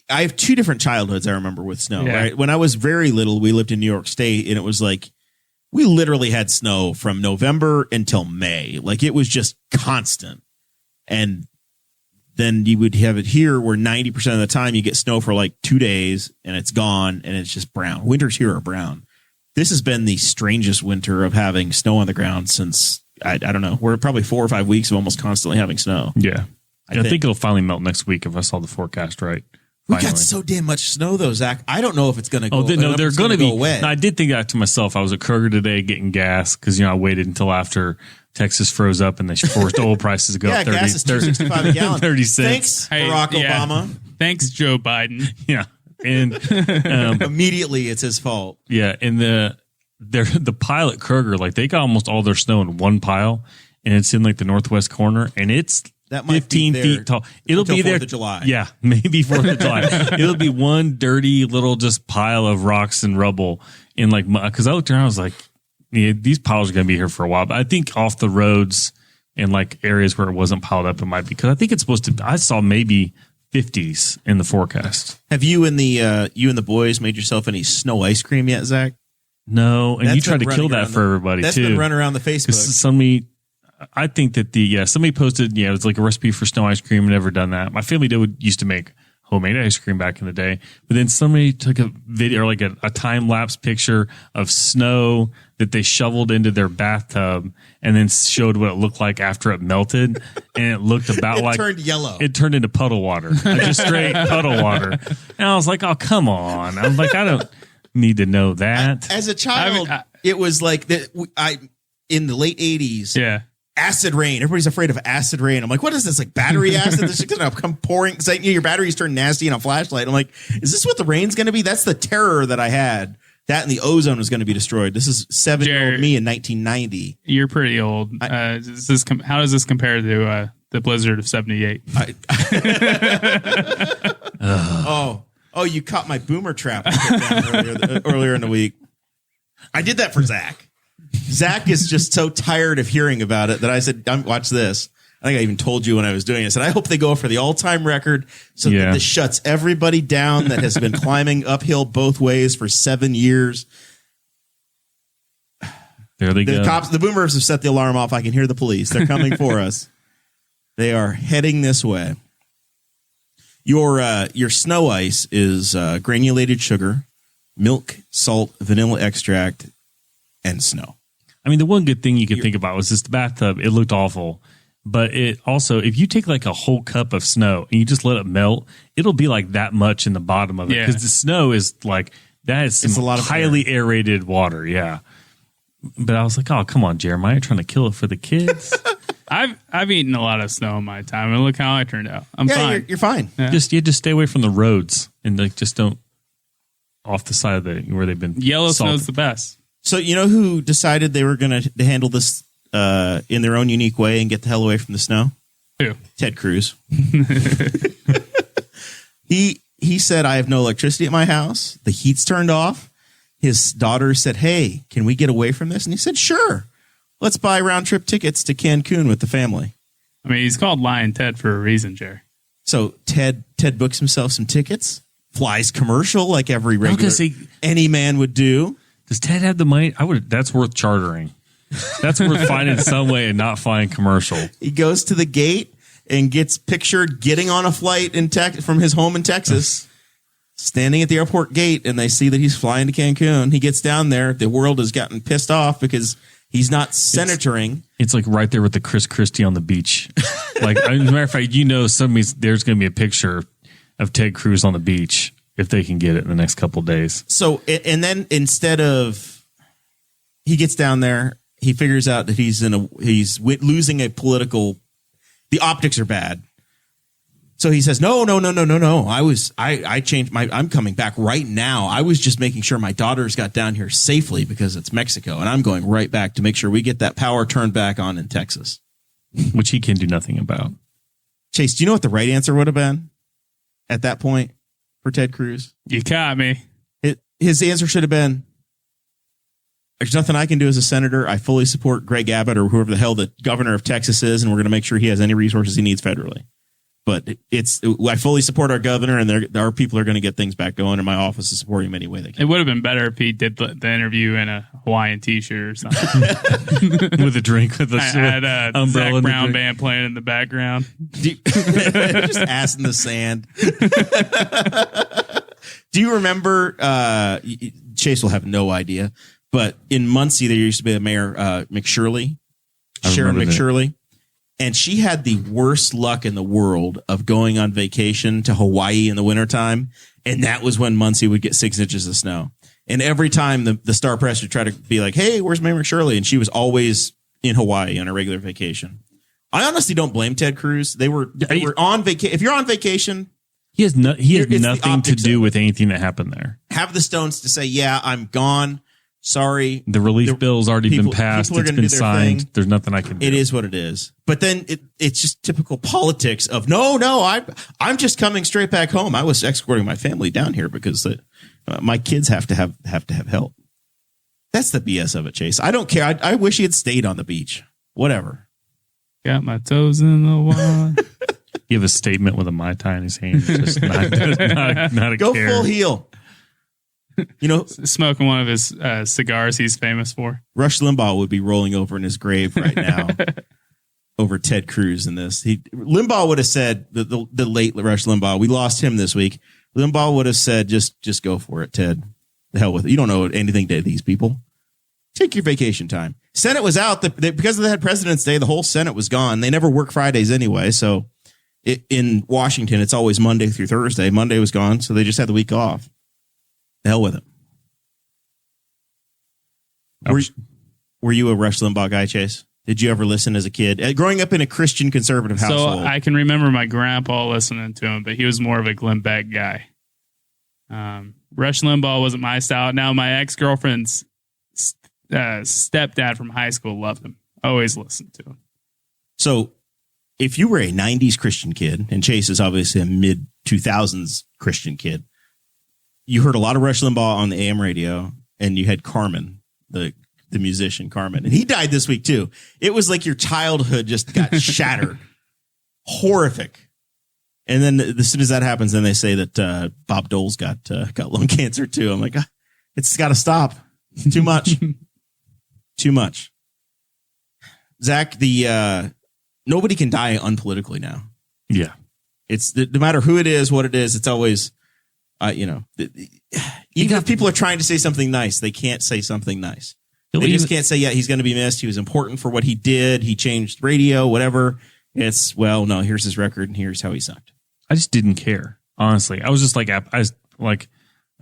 I have 2 different childhoods I remember with snow. Right, when I was very little, we lived in New York State, and it was like we literally had snow from November until May. Like it was just constant. And then you would have it here where 90% of the time you get snow for like 2 days and it's gone and it's just brown. Winters here are brown. This has been the strangest winter of having snow on the ground since, I don't know, we're probably 4 or 5 weeks of almost constantly having snow. Yeah. I think it'll finally melt next week if I saw the forecast right. We got so damn much snow, though, Zach. I don't know if it's going to go away. No, they're going to go away. No, I did think that to myself. I was at Kroger today getting gas because, I waited until after Texas froze up and they forced oil prices to go up 30 gas is $2.65 a gallon. 30 cents. Thanks, Barack Obama. Thanks, Joe Biden. Yeah. And immediately it's his fault. Yeah. And the pile at Kroger, like they got almost all their snow in one pile, and it's in like the northwest corner, and it's that might 15 feet tall. It'll be there 4th of July. Yeah, maybe 4th of July. It'll be one dirty little just pile of rocks and rubble in like, because I looked around, I was like, yeah, these piles are going to be here for a while. But I think off the roads and like areas where it wasn't piled up, it might be, because I think it's supposed to. I saw maybe 50s in the forecast. Have you and the boys made yourself any snow ice cream yet, Zach? No, and you tried to kill that for everybody that's too. That's been running around the Facebook. Somebody, I think that somebody posted, it was like a recipe for snow ice cream. Never done that. My family used to make homemade ice cream back in the day, but then somebody took a video or like a time lapse picture of snow that they shoveled into their bathtub and then showed what it looked like after it melted, and it looked about it like turned yellow. It turned into puddle water, like just straight puddle water. And I was like, oh come on! I'm like, I don't need to know that. As a child, it was like that. In the late 80s. Yeah. Acid rain. Everybody's afraid of acid rain. I'm like, what is this? Like battery acid? This is going to come pouring. Because your batteries turn nasty in a flashlight. I'm like, is this what the rain's going to be? That's the terror that I had. That and the ozone was going to be destroyed. This is 7-year-old me in 1990. You're pretty old. How does this compare to the blizzard of 78? Oh, you caught my boomer trap earlier in the week. I did that for Zach. Zach is just so tired of hearing about it that I said, watch this. I think I even told you when I was doing it. I said, I hope they go for the all-time record so that this shuts everybody down that has been climbing uphill both ways for 7 years. There they go. The boomers have set the alarm off. I can hear the police. They're coming for us. They are heading this way. Your snow ice is granulated sugar, milk, salt, vanilla extract, and snow. I mean, the one good thing you could think about was this bathtub. It looked awful. But it also, if you take like a whole cup of snow and you just let it melt, it'll be like that much in the bottom of it. Because the snow is like, that is some highly aerated water. Yeah. But I was like, oh, come on, Jeremiah, you're trying to kill it for the kids. I've eaten a lot of snow in my time, and look how I turned out. I'm fine. You're fine. Yeah. Just stay away from the roads and like just don't off the side of where they've been. Yellow salted. snow's the best. So you know who decided they were going to handle this in their own unique way and get the hell away from the snow? Who? Ted Cruz. He said, I have no electricity at my house. The heat's turned off. His daughter said, hey, can we get away from this? And he said, sure. Let's buy round trip tickets to Cancun with the family. I mean, he's called Lion Ted for a reason, Jerry. So Ted books himself some tickets, flies commercial like every regular any man would do. Does Ted have the money? That's worth chartering. That's worth finding some way and not flying commercial. He goes to the gate and gets pictured getting on a flight from his home in Texas, standing at the airport gate, and they see that he's flying to Cancun. He gets down there. The world has gotten pissed off because he's not senatoring. It's like right there with the Chris Christie on the beach. Like, as a matter of fact, there's going to be a picture of Ted Cruz on the beach if they can get it in the next couple of days. So, and then instead of, he gets down there, he figures out that he's losing a political, the optics are bad. So he says, no. I changed I'm coming back right now. I was just making sure my daughters got down here safely because it's Mexico. And I'm going right back to make sure we get that power turned back on in Texas. Which he can do nothing about. Chase, do you know what the right answer would have been at that point for Ted Cruz? You caught me. His answer should have been, there's nothing I can do as a senator. I fully support Greg Abbott or whoever the hell the governor of Texas is, and we're going to make sure he has any resources he needs federally. But I fully support our governor, and our people are going to get things back going, and my office is supporting him any way they can. It would have been better if he did the interview in a Hawaiian t-shirt or something. With a drink, with a had a umbrella. Zach Brown band playing in the background. Just ass in the sand. Do you remember, Chase will have no idea, but in Muncie, there used to be a mayor, McShirley, Sharon McShirley. And she had the worst luck in the world of going on vacation to Hawaii in the wintertime. And that was when Muncie would get 6 inches of snow. And every time the Star Press would try to be like, hey, where's Mayor McShirley? And she was always in Hawaii on a regular vacation. I honestly don't blame Ted Cruz. They were on vacation. If you're on vacation, he has nothing to do with anything that happened there. Have the stones to say, yeah, I'm gone. Sorry. The relief bill's already been passed. It's been signed. There's nothing I can do. It is what it is. But then it's just typical politics of no, I'm just coming straight back home. I was escorting my family down here because my kids have to have help. That's the BS of it, Chase. I don't care. I wish he had stayed on the beach. Whatever. Got my toes in the water. You have a statement with a Mai Tai in his hand. Just not a Go care. full heel. You know, smoking one of his cigars he's famous for. Rush Limbaugh would be rolling over in his grave right now over Ted Cruz in this. Limbaugh would have said, the late Rush Limbaugh, we lost him this week. Limbaugh would have said, just go for it, Ted. The hell with it. You don't know anything to these people. Take your vacation time. Senate was out. Because they had President's Day, the whole Senate was gone. They never work Fridays anyway. So in Washington, it's always Monday through Thursday. Monday was gone, so they just had the week off. The hell with it. Were you a Rush Limbaugh guy, Chase? Did you ever listen as a kid? Growing up in a Christian conservative household. So I can remember my grandpa listening to him, but he was more of a Glenn Beck guy. Rush Limbaugh wasn't my style. Now, my ex-girlfriend's stepdad from high school loved him. Always listened to him. So if you were a 90s Christian kid, and Chase is obviously a mid-2000s Christian kid, you heard a lot of Rush Limbaugh on the AM radio, and you had Carmen, the musician Carmen. And he died this week, too. It was like your childhood just got shattered. Horrific. And then as soon as that happens, then they say that Bob Dole's got lung cancer, too. I'm like, it's got to stop. Too much. Too much. Zach, nobody can die unpolitically now. Yeah. It's no matter who it is, what it is, it's always... even if people are trying to say something nice, they can't say something nice. They just can't say, yeah, he's going to be missed. He was important for what he did. He changed radio, whatever. It's, well, no, here's his record and here's how he sucked. I just didn't care. Honestly, I was just like,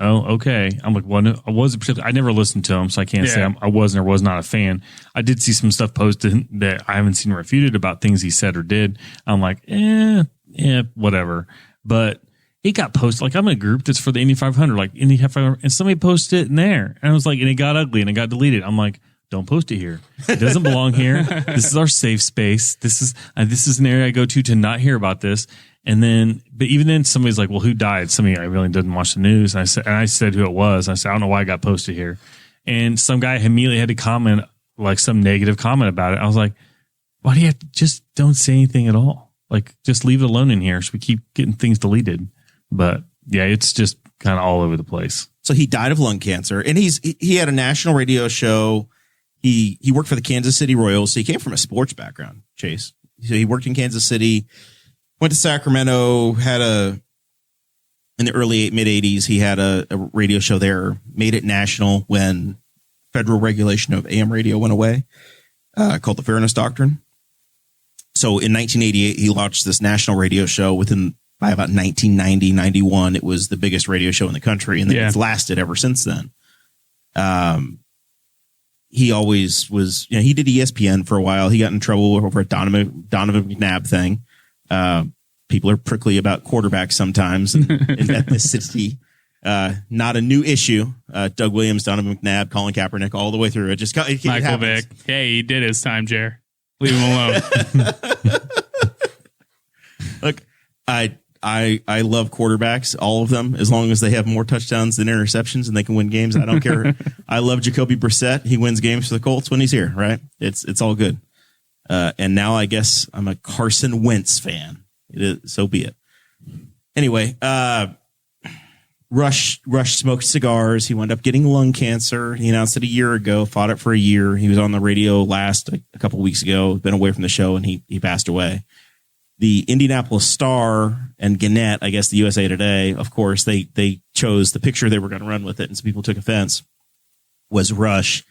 oh, okay. I'm like, well, no, I never listened to him, so I can't say I wasn't or was not a fan. I did see some stuff posted that I haven't seen refuted about things he said or did. I'm like, whatever. But it got posted. Like, I'm in a group that's for the Indy 500, like Indy 500, and somebody posted it in there. And I was like, and it got ugly and it got deleted. I'm like, don't post it here. It doesn't belong here. This is our safe space. This is an area I go to not hear about this. And then, but even then, somebody's like, well, who died? Somebody I really didn't watch the news. And I said who it was. I said, I don't know why it got posted here. And some guy immediately had to comment, like some negative comment about it. I was like, why do you have to just don't say anything at all? Like, just leave it alone in here so we keep getting things deleted. But yeah, it's just kind of all over the place. So he died of lung cancer, and he had a national radio show. He worked for the Kansas City Royals. So he came from a sports background, Chase. So he worked in Kansas City, went to Sacramento, in the early mid 80s, he had a radio show there, made it national when federal regulation of AM radio went away, called the Fairness Doctrine. So in 1988, he launched this national radio show. By about 1990, 91, it was the biggest radio show in the country, and it's lasted ever since then. He always was, he did ESPN for a while. He got in trouble over a Donovan McNabb thing. People are prickly about quarterbacks sometimes and ethnicity. Not a new issue. Doug Williams, Donovan McNabb, Colin Kaepernick, all the way through. It Michael Vick. Hey, he did his time, Jer. Leave him alone. Look, I love quarterbacks, all of them, as long as they have more touchdowns than interceptions and they can win games. I don't care. I love Jacoby Brissett. He wins games for the Colts when he's here, right? It's all good. And now I guess I'm a Carson Wentz fan. So be it. Anyway, Rush smoked cigars. He wound up getting lung cancer. He announced it a year ago, fought it for a year. He was on the radio a couple of weeks ago, been away from the show, and he passed away. The Indianapolis Star and Gannett, I guess the USA Today, of course, they chose the picture they were going to run with it, and some people took offense, was Rush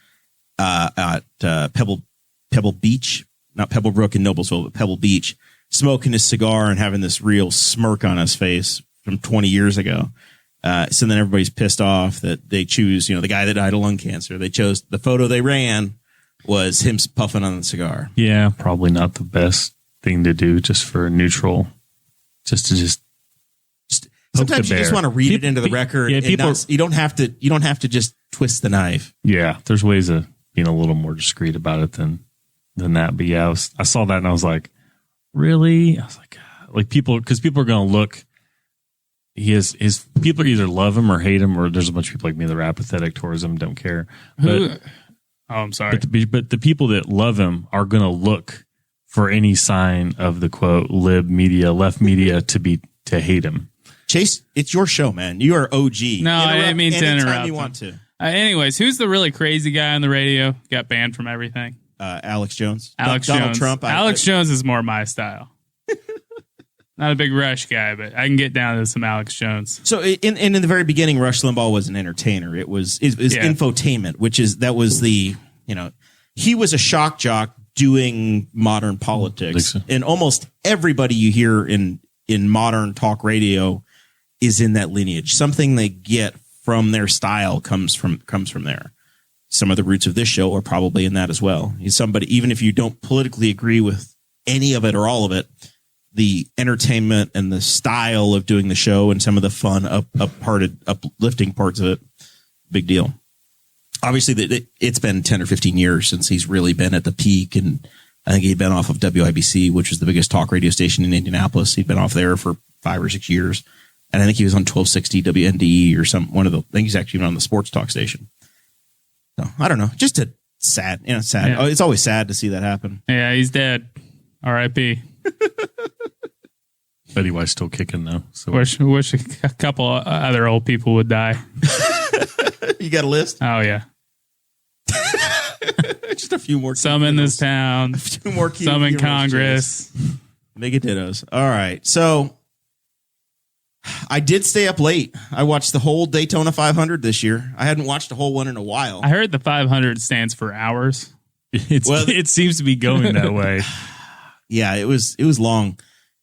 at Pebble Beach, not Pebblebrook in Noblesville, but Pebble Beach, smoking his cigar and having this real smirk on his face from 20 years ago. So then everybody's pissed off that they choose, the guy that died of lung cancer. They chose the photo they ran was him puffing on the cigar. Yeah, probably not the best thing to do just for a neutral, just sometimes you just want to read it into the record. Yeah, you don't have to just twist the knife. Yeah, there's ways of being a little more discreet about it than that. But yeah, I saw that and I was like, really? I was like people, because people are going to look. His people either love him or hate him, or there's a bunch of people like me that are apathetic towards him, don't care. But, I'm sorry. But the people that love him are going to look for any sign of the quote left media to hate him. Chase, it's your show, man. You are OG. No, I didn't mean to interrupt. You want to. Anyways, who's the really crazy guy on the radio? Got banned from everything. Alex Jones. Donald Jones. Trump. Alex Jones is more my style. Not a big Rush guy, but I can get down to some Alex Jones. So in the very beginning, Rush Limbaugh was an entertainer. It was infotainment, he was a shock jock doing modern politics. And almost everybody you hear in modern talk radio is in that lineage. Something they get from their style comes from there. Some of the roots of this show are probably in that as well. He's somebody, even if you don't politically agree with any of it or all of it, the entertainment and the style of doing the show and some of the fun, uplifting parts of it, big deal. Obviously, it's been 10 or 15 years since he's really been at the peak, and I think he'd been off of WIBC, which was the biggest talk radio station in Indianapolis. He'd been off there for 5 or 6 years, and I think he was on 1260 WNDE or I think he's actually been on the sports talk station. So I don't know, just sad. Sad. Yeah. It's always sad to see that happen. Yeah, he's dead. R.I.P. Betty White's still kicking though. So wish a couple other old people would die. You got a list? Oh yeah. Just a few more. Some in this town. A few more. Some in Congress. Mega dittos. All right. So I did stay up late. I watched the whole Daytona 500 this year. I hadn't watched a whole one in a while. I heard the 500 stands for hours. It seems to be going that way. Yeah, it was long.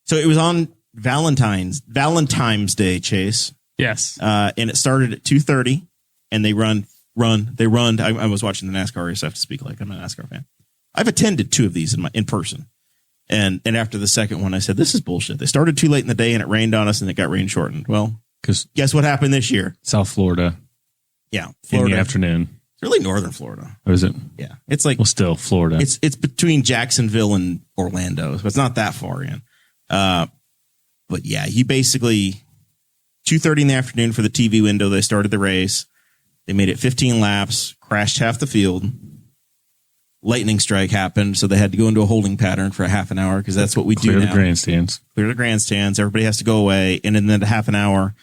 So it was on Valentine's Day, Chase. Yes. And it started at 2:30, and they run. I was watching the NASCAR race. I have to speak like I'm a NASCAR fan. I've attended 2 of these in person. And after the second one, I said, this is bullshit. They started too late in the day and it rained on us and it got rain shortened. Well, because guess what happened this year? South Florida. Yeah. Florida. In the afternoon. It's really northern Florida. Or is it? Yeah. It's like, well, still Florida. It's between Jacksonville and Orlando. So it's not that far in. But yeah, he basically 2:30 in the afternoon for the TV window. They started the race. They made it 15 laps, crashed half the field. Lightning strike happened, so they had to go into a holding pattern for a half an hour because that's what we do now. Clear the grandstands. Clear the grandstands. Everybody has to go away. And then a half an hour,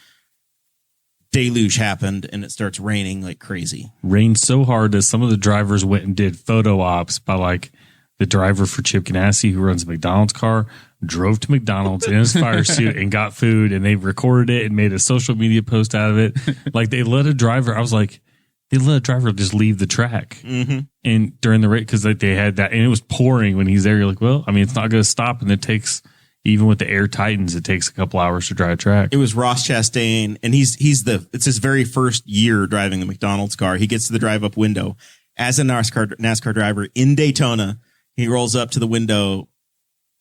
deluge happened, and it starts raining like crazy. Rained so hard that some of the drivers went and did photo ops by like the driver for Chip Ganassi, who runs a McDonald's car, drove to McDonald's in his fire suit and got food, and they recorded it and made a social media post out of it. Like they let a driver, I was like, they let a driver just leave the track. Mm-hmm. And during the race, because they had that, and it was pouring when he's there. You're like, well, I mean, it's not going to stop. And it takes, even with the air tightens, it takes a couple hours to dry a track. It was Ross Chastain, and it's his very first year driving the McDonald's car. He gets to the drive up window as a NASCAR driver in Daytona. He rolls up to the window,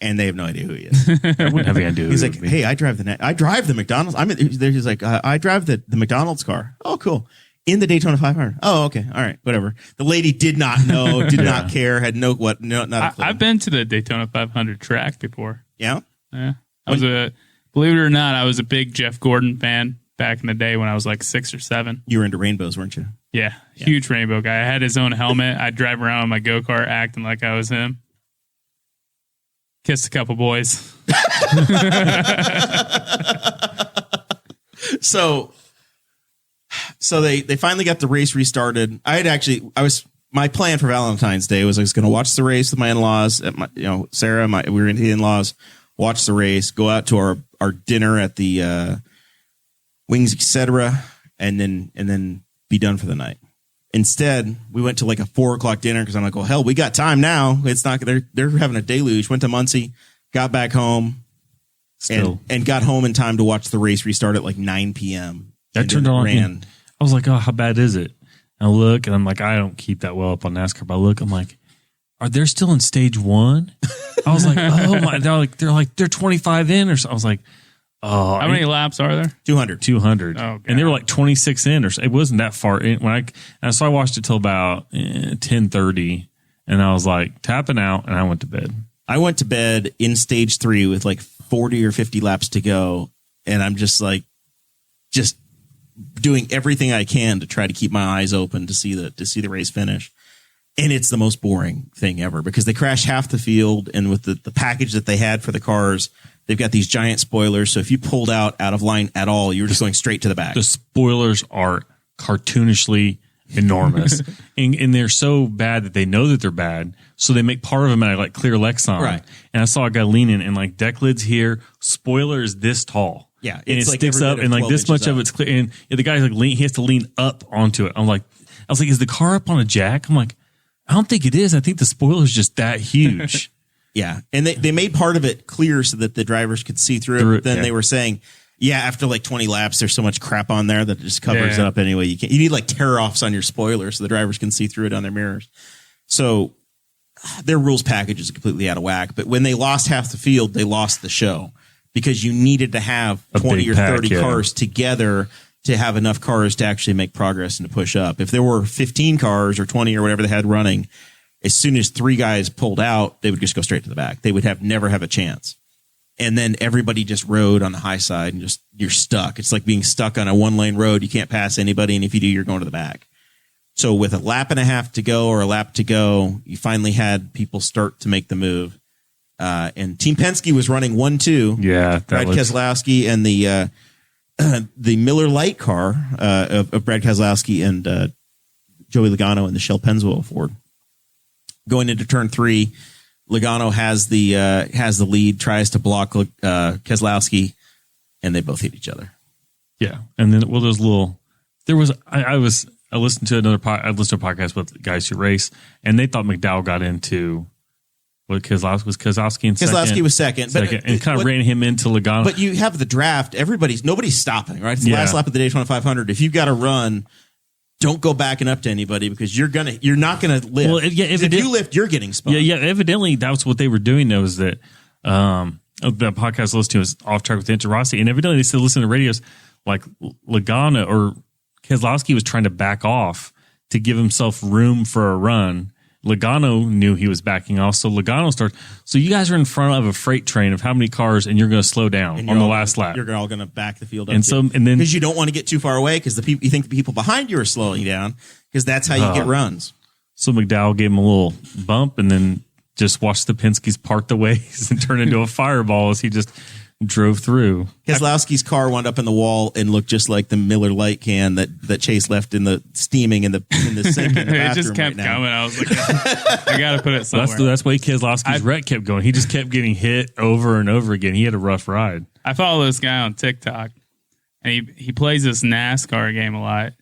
and they have no idea who he is. I wouldn't have any idea. He's like, hey, I drive the McDonald's. He's like, I drive the McDonald's car. Oh, cool. In the Daytona 500. Oh, okay. All right. Whatever. The lady did not know, did not care, had not a clue. I've been to the Daytona 500 track before. Yeah? Yeah. Believe it or not, I was a big Jeff Gordon fan back in the day when I was like 6 or 7. You were into rainbows, weren't you? Yeah. Huge rainbow guy. I had his own helmet. I'd drive around with my go-kart acting like I was him. Kissed a couple boys. So they finally got the race restarted. My plan for Valentine's Day was I was going to watch the race with my in-laws at Sarah, we were into the in-laws, watch the race, go out to our dinner at the Wings Etc. and then be done for the night. Instead, we went to like a 4:00 dinner because I'm like, well, hell, we got time now. It's not they're having a deluge. Went to Muncie, got back home, and got home in time to watch the race restart at like 9 p.m. That turned on. I was like, oh, how bad is it? And I look, and I'm like, I don't keep that well up on NASCAR, but I look, I'm like, are they still in stage 1? I was like, oh my, they're 25 in or so. I was like, oh. How many laps are there? 200. 200. Oh, God. And they were like 26 in or so. It wasn't that far in. So I watched it till about 10:30, and I was like tapping out, and I went to bed. I went to bed in stage 3 with like 40 or 50 laps to go, and I'm just doing everything I can to try to keep my eyes open to see the race finish. And it's the most boring thing ever because they crash half the field, and with the package that they had for the cars, they've got these giant spoilers. So if you pulled out of line at all, you were just going straight to the back. The spoilers are cartoonishly enormous, and they're so bad that they know that they're bad. So they make part of them out of like clear Lexan. Right. And I saw a guy leaning, and like deck lids here, spoiler is this tall. Yeah, and it sticks up, and like this much of it's clear. And the guy's like he has to lean up onto it. I was like, is the car up on a jack? I'm like, I don't think it is. I think the spoiler is just that huge. Yeah, and they made part of it clear so that the drivers could see through it. But then they were saying, after like 20 laps, there's so much crap on there that it just covers it up anyway. You need like tear-offs on your spoiler so the drivers can see through it on their mirrors. So their rules package is completely out of whack. But when they lost half the field, they lost the show because you needed to have 20 or 30 cars together to have enough cars to actually make progress and to push up. If there were 15 cars or 20 or whatever they had running, as soon as 3 guys pulled out, they would just go straight to the back. They would never have a chance. And then everybody just rode on the high side and you're stuck. It's like being stuck on a 1-lane road. You can't pass anybody. And if you do, you're going to the back. So with a lap and a half to go or a lap to go, you finally had people start to make the move. And Team Penske was running 1-2. Yeah. Brad Keselowski and the Miller Lite car of Brad Keselowski and Joey Logano and the Shell Pennzoil Ford. Going into turn 3, Logano has the lead, tries to block Keselowski, and they both hit each other. Yeah, and then I listened to a podcast with guys who race, and they thought McDowell got into Keselowski in second. Keselowski was second, and kind of ran him into Logano. But you have the draft; nobody's stopping, right? It's the last lap of the Daytona 500. If you've got to run don't go backing up to anybody because you're not gonna lift. Well, if you lift, you're getting spun. Yeah. Evidently, that's what they were doing. Though, is that the podcast I listened to was Off Track with Interossi, and evidently they said listen to radios like Logano or Keselowski was trying to back off to give himself room for a run. Logano knew he was backing off, so Logano starts. So you guys are in front of a freight train of how many cars, and you're going to slow down on the last lap. You're all going to back the field up, and then because you don't want to get too far away because you think the people behind you are slowing down because that's how you get runs. So McDowell gave him a little bump, and then just watched the Penske's part the ways and turn into a fireball as he just drove through. Keselowski's car wound up in the wall and looked just like the Miller Lite can that Chase left in the steaming in the sink in the bathroom. It just kept coming. I was like, I got to put it somewhere. That's why Keselowski's wreck kept going. He just kept getting hit over and over again. He had a rough ride. I follow this guy on TikTok, and he plays this NASCAR game a lot.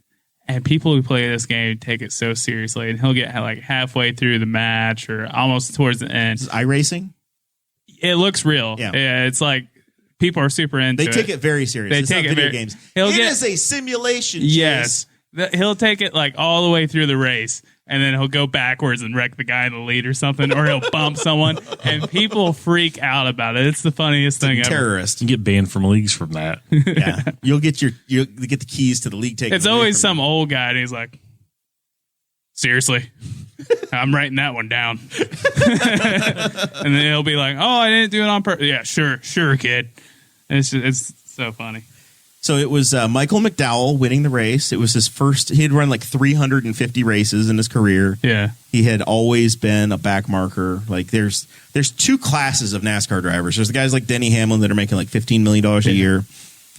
And people who play this game take it so seriously, and he'll get like halfway through the match or almost towards the end. Is it iRacing? It looks real. Yeah, it's like people are super into it. They take it very seriously. It's not video games. It is a simulation. Yes. He'll take it like all the way through the race, and then he'll go backwards and wreck the guy in the lead or something, or he'll bump someone, and people freak out about it. It's the funniest thing ever. Terrorist. You get banned from leagues from that. Yeah. You'll get the keys to the league taken. It's always some old guy, and he's like, seriously? I'm writing that one down. And then he'll be like, oh, I didn't do it on purpose. Yeah, sure, kid. It's so funny. So it was Michael McDowell winning the race. It was his first. He had run like 350 races in his career. Yeah. He had always been a back marker. Like there's two classes of NASCAR drivers. There's the guys like Denny Hamlin that are making like $15 million a year.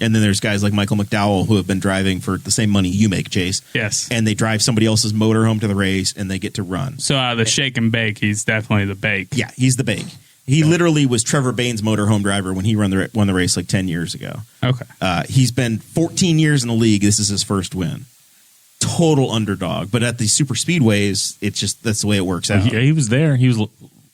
And then there's guys like Michael McDowell who have been driving for the same money you make, Chase. Yes. And they drive somebody else's motorhome to the race and they get to run. So out of the shake and bake, he's definitely the bake. Yeah, he's the bake. He literally was Trevor Bain's motorhome driver when he won the race like 10 years ago. Okay. He's been 14 years in the league. This is his first win. Total underdog. But at the super speedways, it's just that's the way it works out. Yeah, he was there. He was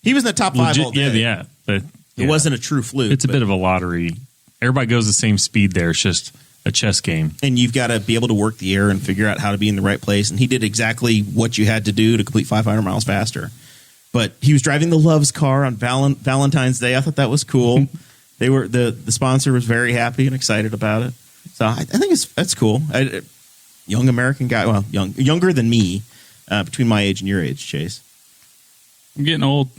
in the top five all day. Yeah. But it wasn't a true fluke. It's a bit of a lottery. Everybody goes the same speed there. It's just a chess game. And you've got to be able to work the air and figure out how to be in the right place. And he did exactly what you had to do to complete 500 miles faster. But he was driving the Love's car on Valentine's Day. I thought that was cool. They were the sponsor was very happy and excited about it. So I think that's cool. Young American guy, well, younger than me, between my age and your age, Chase. I'm getting old.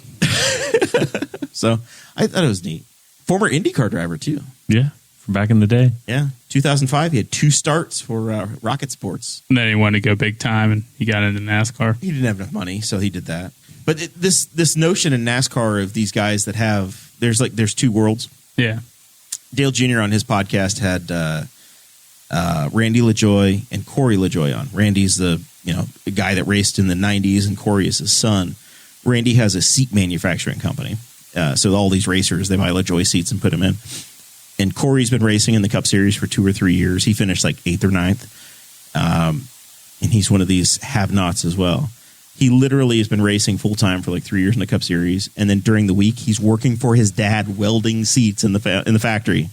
So I thought it was neat. Former IndyCar driver too. Yeah, from back in the day. Yeah, 2005. He had 2 starts for Rocket Sports. And then he wanted to go big time, and he got into NASCAR. He didn't have enough money, so he did that. But this notion in NASCAR of these guys that have there's 2 worlds. Yeah. Dale Jr. on his podcast had Randy LaJoy and Corey LaJoy on. Randy's the guy that raced in the 90s, and Corey is his son. Randy has a seat manufacturing company. So all these racers, they buy LaJoy seats and put them in. And Corey's been racing in the Cup Series for 2 or 3 years. He finished like 8th or 9th. And he's one of these have-nots as well. He literally has been racing full-time for like 3 years in the Cup Series. And then during the week, he's working for his dad welding seats in the factory.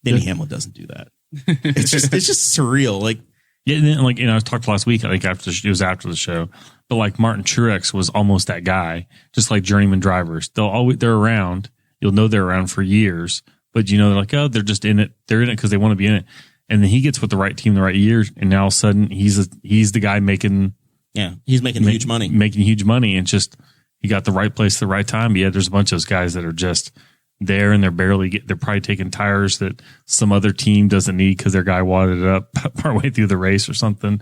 Denny Hamlin doesn't do that. It's just surreal. Like, yeah, and then, I talked last week. I think it was after the show, but like Martin Truex was almost that guy. Just like journeyman drivers, they're around. You'll know they're around for years, but they're like, oh, they're just in it. They're in it because they want to be in it. And then he gets with the right team the right year, and now all of a sudden he's the guy making. Yeah, he's making huge money. Making huge money, and just he got the right place at the right time. But yeah, there's a bunch of those guys that are just there, and they're probably taking tires that some other team doesn't need because their guy wadded it up partway through the race or something,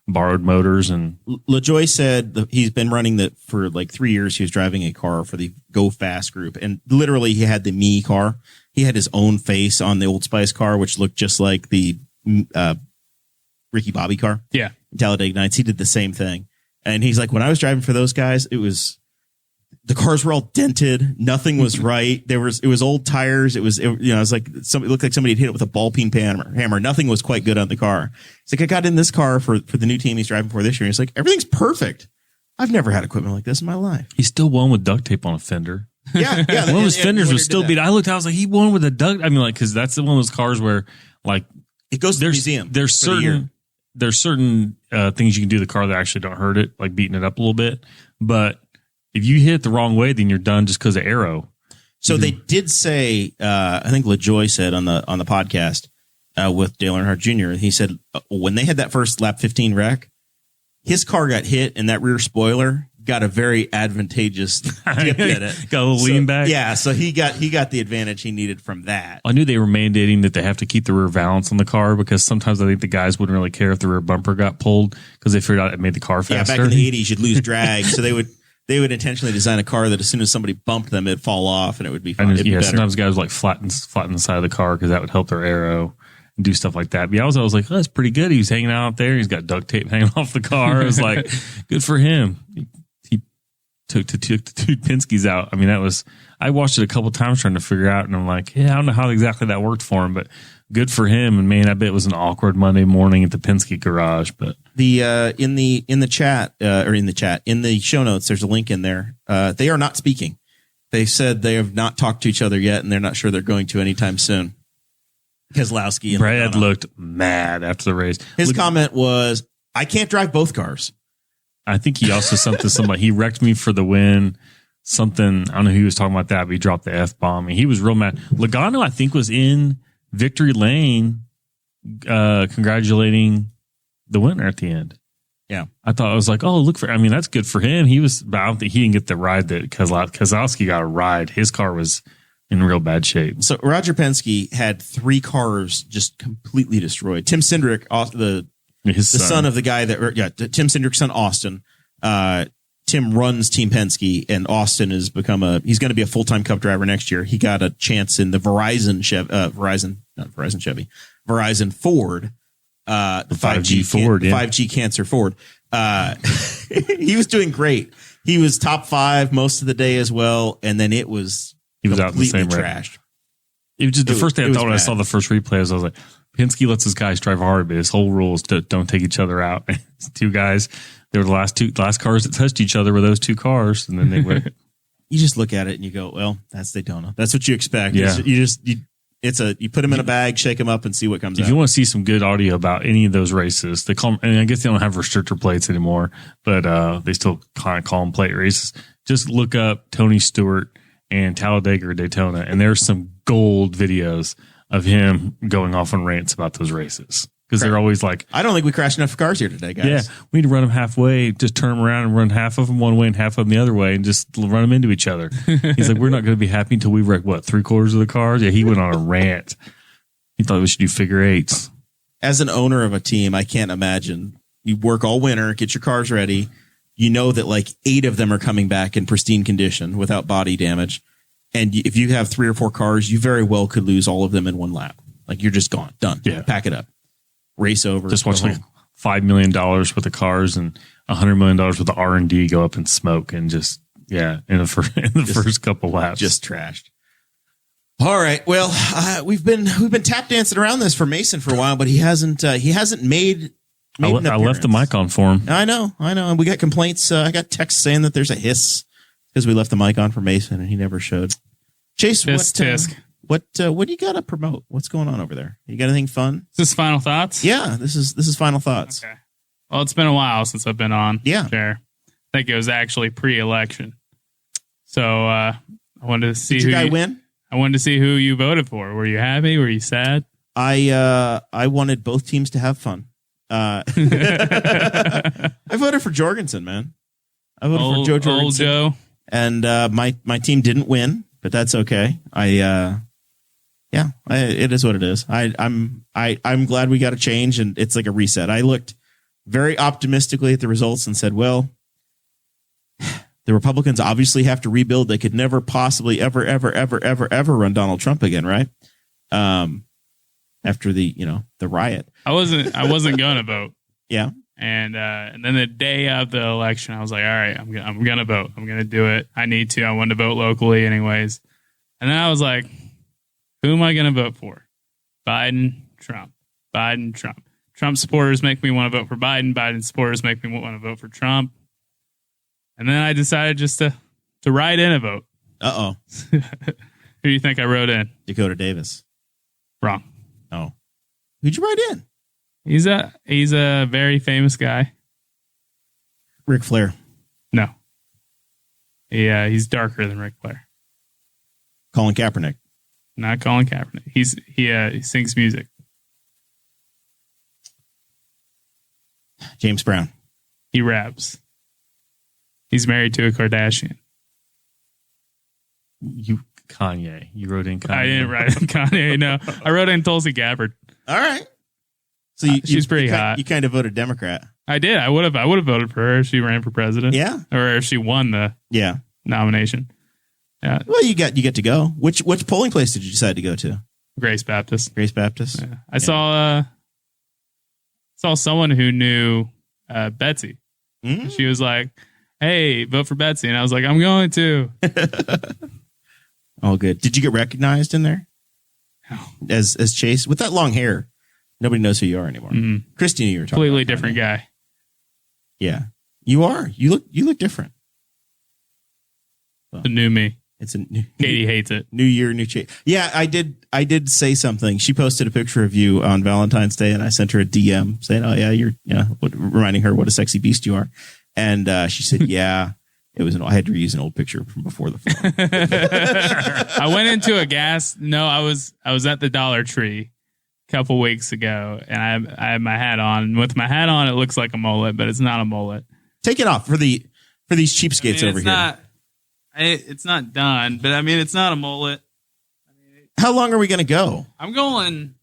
borrowed motors. And LaJoy said he's been running that for like 3 years. He was driving a car for the Go Fast group, and literally he had the Me car. He had his own face on the Old Spice car, which looked just like the Ricky Bobby car. Yeah, Talladega Nights. He did the same thing, and he's like, when I was driving for those guys, the cars were all dented. Nothing was right. It was old tires. It was like it looked like somebody had hit it with a ball peen hammer. Nothing was quite good on the car. It's like, I got in this car for the new team he's driving for this year. And it's like, everything's perfect. I've never had equipment like this in my life. He still won with duct tape on a fender. Yeah. One of his fenders was still beat. I looked, I was like, he won with a duct. I mean, like, because that's one of those cars where, like, it goes to the museum. There's certain. there's certain things you can do to the car that actually don't hurt it, like beating it up a little bit. But if you hit it the wrong way, then you're done just because of aero. So they did say, I think LaJoy said on the podcast with Dale Earnhardt Jr., he said when they had that first lap 15 wreck, his car got hit and that rear spoiler got a very advantageous dip in it. Got a little lean back. Yeah, so he got the advantage he needed from that. I knew they were mandating that they have to keep the rear valance on the car because sometimes I think the guys wouldn't really care if the rear bumper got pulled because they figured out it made the car faster. Yeah, back in the 80s, you'd lose drag, so they would intentionally design a car that as soon as somebody bumped them, it'd fall off and it would be fine. Sometimes guys would like flatten the side of the car because that would help their aero and do stuff like that. But yeah, I was like, oh, that's pretty good. He was hanging out there. He's got duct tape hanging off the car. I was like, good for him. He took the two Penske's out. I mean, I watched it a couple times trying to figure out, and I'm like, yeah, I don't know how exactly that worked for him, but good for him. And man, I bet it was an awkward Monday morning at the Penske garage. But in the show notes, there's a link in there. They are not speaking. They said they have not talked to each other yet, and they're not sure they're going to anytime soon. Keselowski and Brad looked mad after the race. His comment was, "I can't drive both cars." I think he also somebody he wrecked me for the win. Something I don't know who he was talking about that, but he dropped the F-bomb. He was real mad. Logano, I think, was in victory lane, congratulating the winner at the end. Yeah, I thought I was like, oh, that's good for him. But I don't think he didn't get the ride that Keselowski got a ride. His car was in real bad shape. So Roger Penske had 3 cars just completely destroyed. Tim Cindric, the son of the guy Tim Cindric's son, Austin. Tim runs Team Penske, and Austin he's going to be a full-time Cup driver next year. He got a chance in the Verizon Ford, the 5G Ford, 5G Cancer Ford. He was doing great. He was top 5 most of the day as well, and then he was out in the same trashed. It was just the first thing I thought when I saw the first replay. I was like, Penske lets his guys drive hard, but his whole rule is to don't take each other out. Two guys, they were the last cars that touched each other were those 2 cars, and then they went. You just look at it and you go, well, that's Daytona. That's what you expect. Yeah. You put them in a bag, shake them up, and see what comes out. If you want to see some good audio about any of those races, they call them, and I guess they don't have restrictor plates anymore, but they still kind of call them plate races. Just look up Tony Stewart and Talladega or Daytona, and there's some gold videos of him going off on rants about those races. Because they're always like, I don't think we crashed enough cars here today, guys. Yeah, we need to run them halfway, just turn them around and run half of them one way and half of them the other way and just run them into each other. He's like, we're not going to be happy until we wreck, 3/4 of the cars? Yeah, he went on a rant. He thought we should do figure eights. As an owner of a team, I can't imagine. You work all winter, get your cars ready. You know that like 8 of them are coming back in pristine condition without body damage. And if you have 3 or 4 cars, you very well could lose all of them in one lap. Like you're just gone, done. Yeah. Pack it up. Race over. Just watch like $5 million worth of cars and $100 million worth of R&D go up in smoke and just in the first couple laps, just trashed. All right, well, we've been tap dancing around this for Mason for a while, but he hasn't made. I left the mic on for him. I know, and we got complaints. I got texts saying that there's a hiss because we left the mic on for Mason and he never showed. Chase, What do you got to promote? What's going on over there? You got anything fun? Is this Final Thoughts? Yeah, this is Final Thoughts. Okay. Well, it's been a while since I've been on. Yeah. Sure. I think it was actually pre-election. So I wanted to see Did your guy win? I wanted to see who you voted for. Were you happy? Were you sad? I wanted both teams to have fun. I voted for Jorgensen, man. I voted for Joe Jorgensen. Old Joe. And my team didn't win, but that's okay. It is what it is. I'm glad we got a change, and it's like a reset. I looked very optimistically at the results and said, well, the Republicans obviously have to rebuild. They could never possibly ever run Donald Trump again, right? After the riot. I wasn't gonna vote. Yeah. And then the day of the election, I was like, all right, I'm gonna vote. I'm gonna do it. I need to. I wanted to vote locally anyways. And then I was like, who am I going to vote for? Biden, Trump. Biden, Trump. Trump supporters make me want to vote for Biden. Biden supporters make me want to vote for Trump. And then I decided just to write in a vote. Uh-oh. Who do you think I wrote in? Dakota Davis. Wrong. Oh. Who'd you write in? He's a very famous guy. Ric Flair. No. Yeah, he's darker than Ric Flair. Colin Kaepernick. Not Colin Kaepernick. He sings music. James Brown. He raps. He's married to a Kardashian. Kanye. You wrote in Kanye. I didn't write in Kanye. No, I wrote in Tulsi Gabbard. All right. So she's pretty hot. You kind of voted Democrat. I did. I would have voted for her if she ran for president. Yeah. Or if she won the nomination. Yeah. Well, you get to go. Which polling place did you decide to go to? Grace Baptist. Grace Baptist. Yeah. I saw someone who knew Betsy. Mm-hmm. She was like, "Hey, vote for Betsy," and I was like, "I'm going to." All good. Did you get recognized in there? No. As Chase with that long hair? Nobody knows who you are anymore. Mm-hmm. Christy knew you were talking completely about different guy. Yeah, you are. You look different. The new me. It's Katie hates it. New year, new Chase. Yeah, I did say something. She posted a picture of you on Valentine's Day, and I sent her a DM saying, "Oh yeah, reminding her what a sexy beast you are." And she said, "Yeah." I had to reuse an old picture from before the phone. I went into a I was at the Dollar Tree a couple weeks ago, and I had my hat on. With my hat on, it looks like a mullet, but it's not a mullet. Take it off for these cheapskates over here. It's not done, but I mean, it's not a mullet. How long are we going to go? I'm going.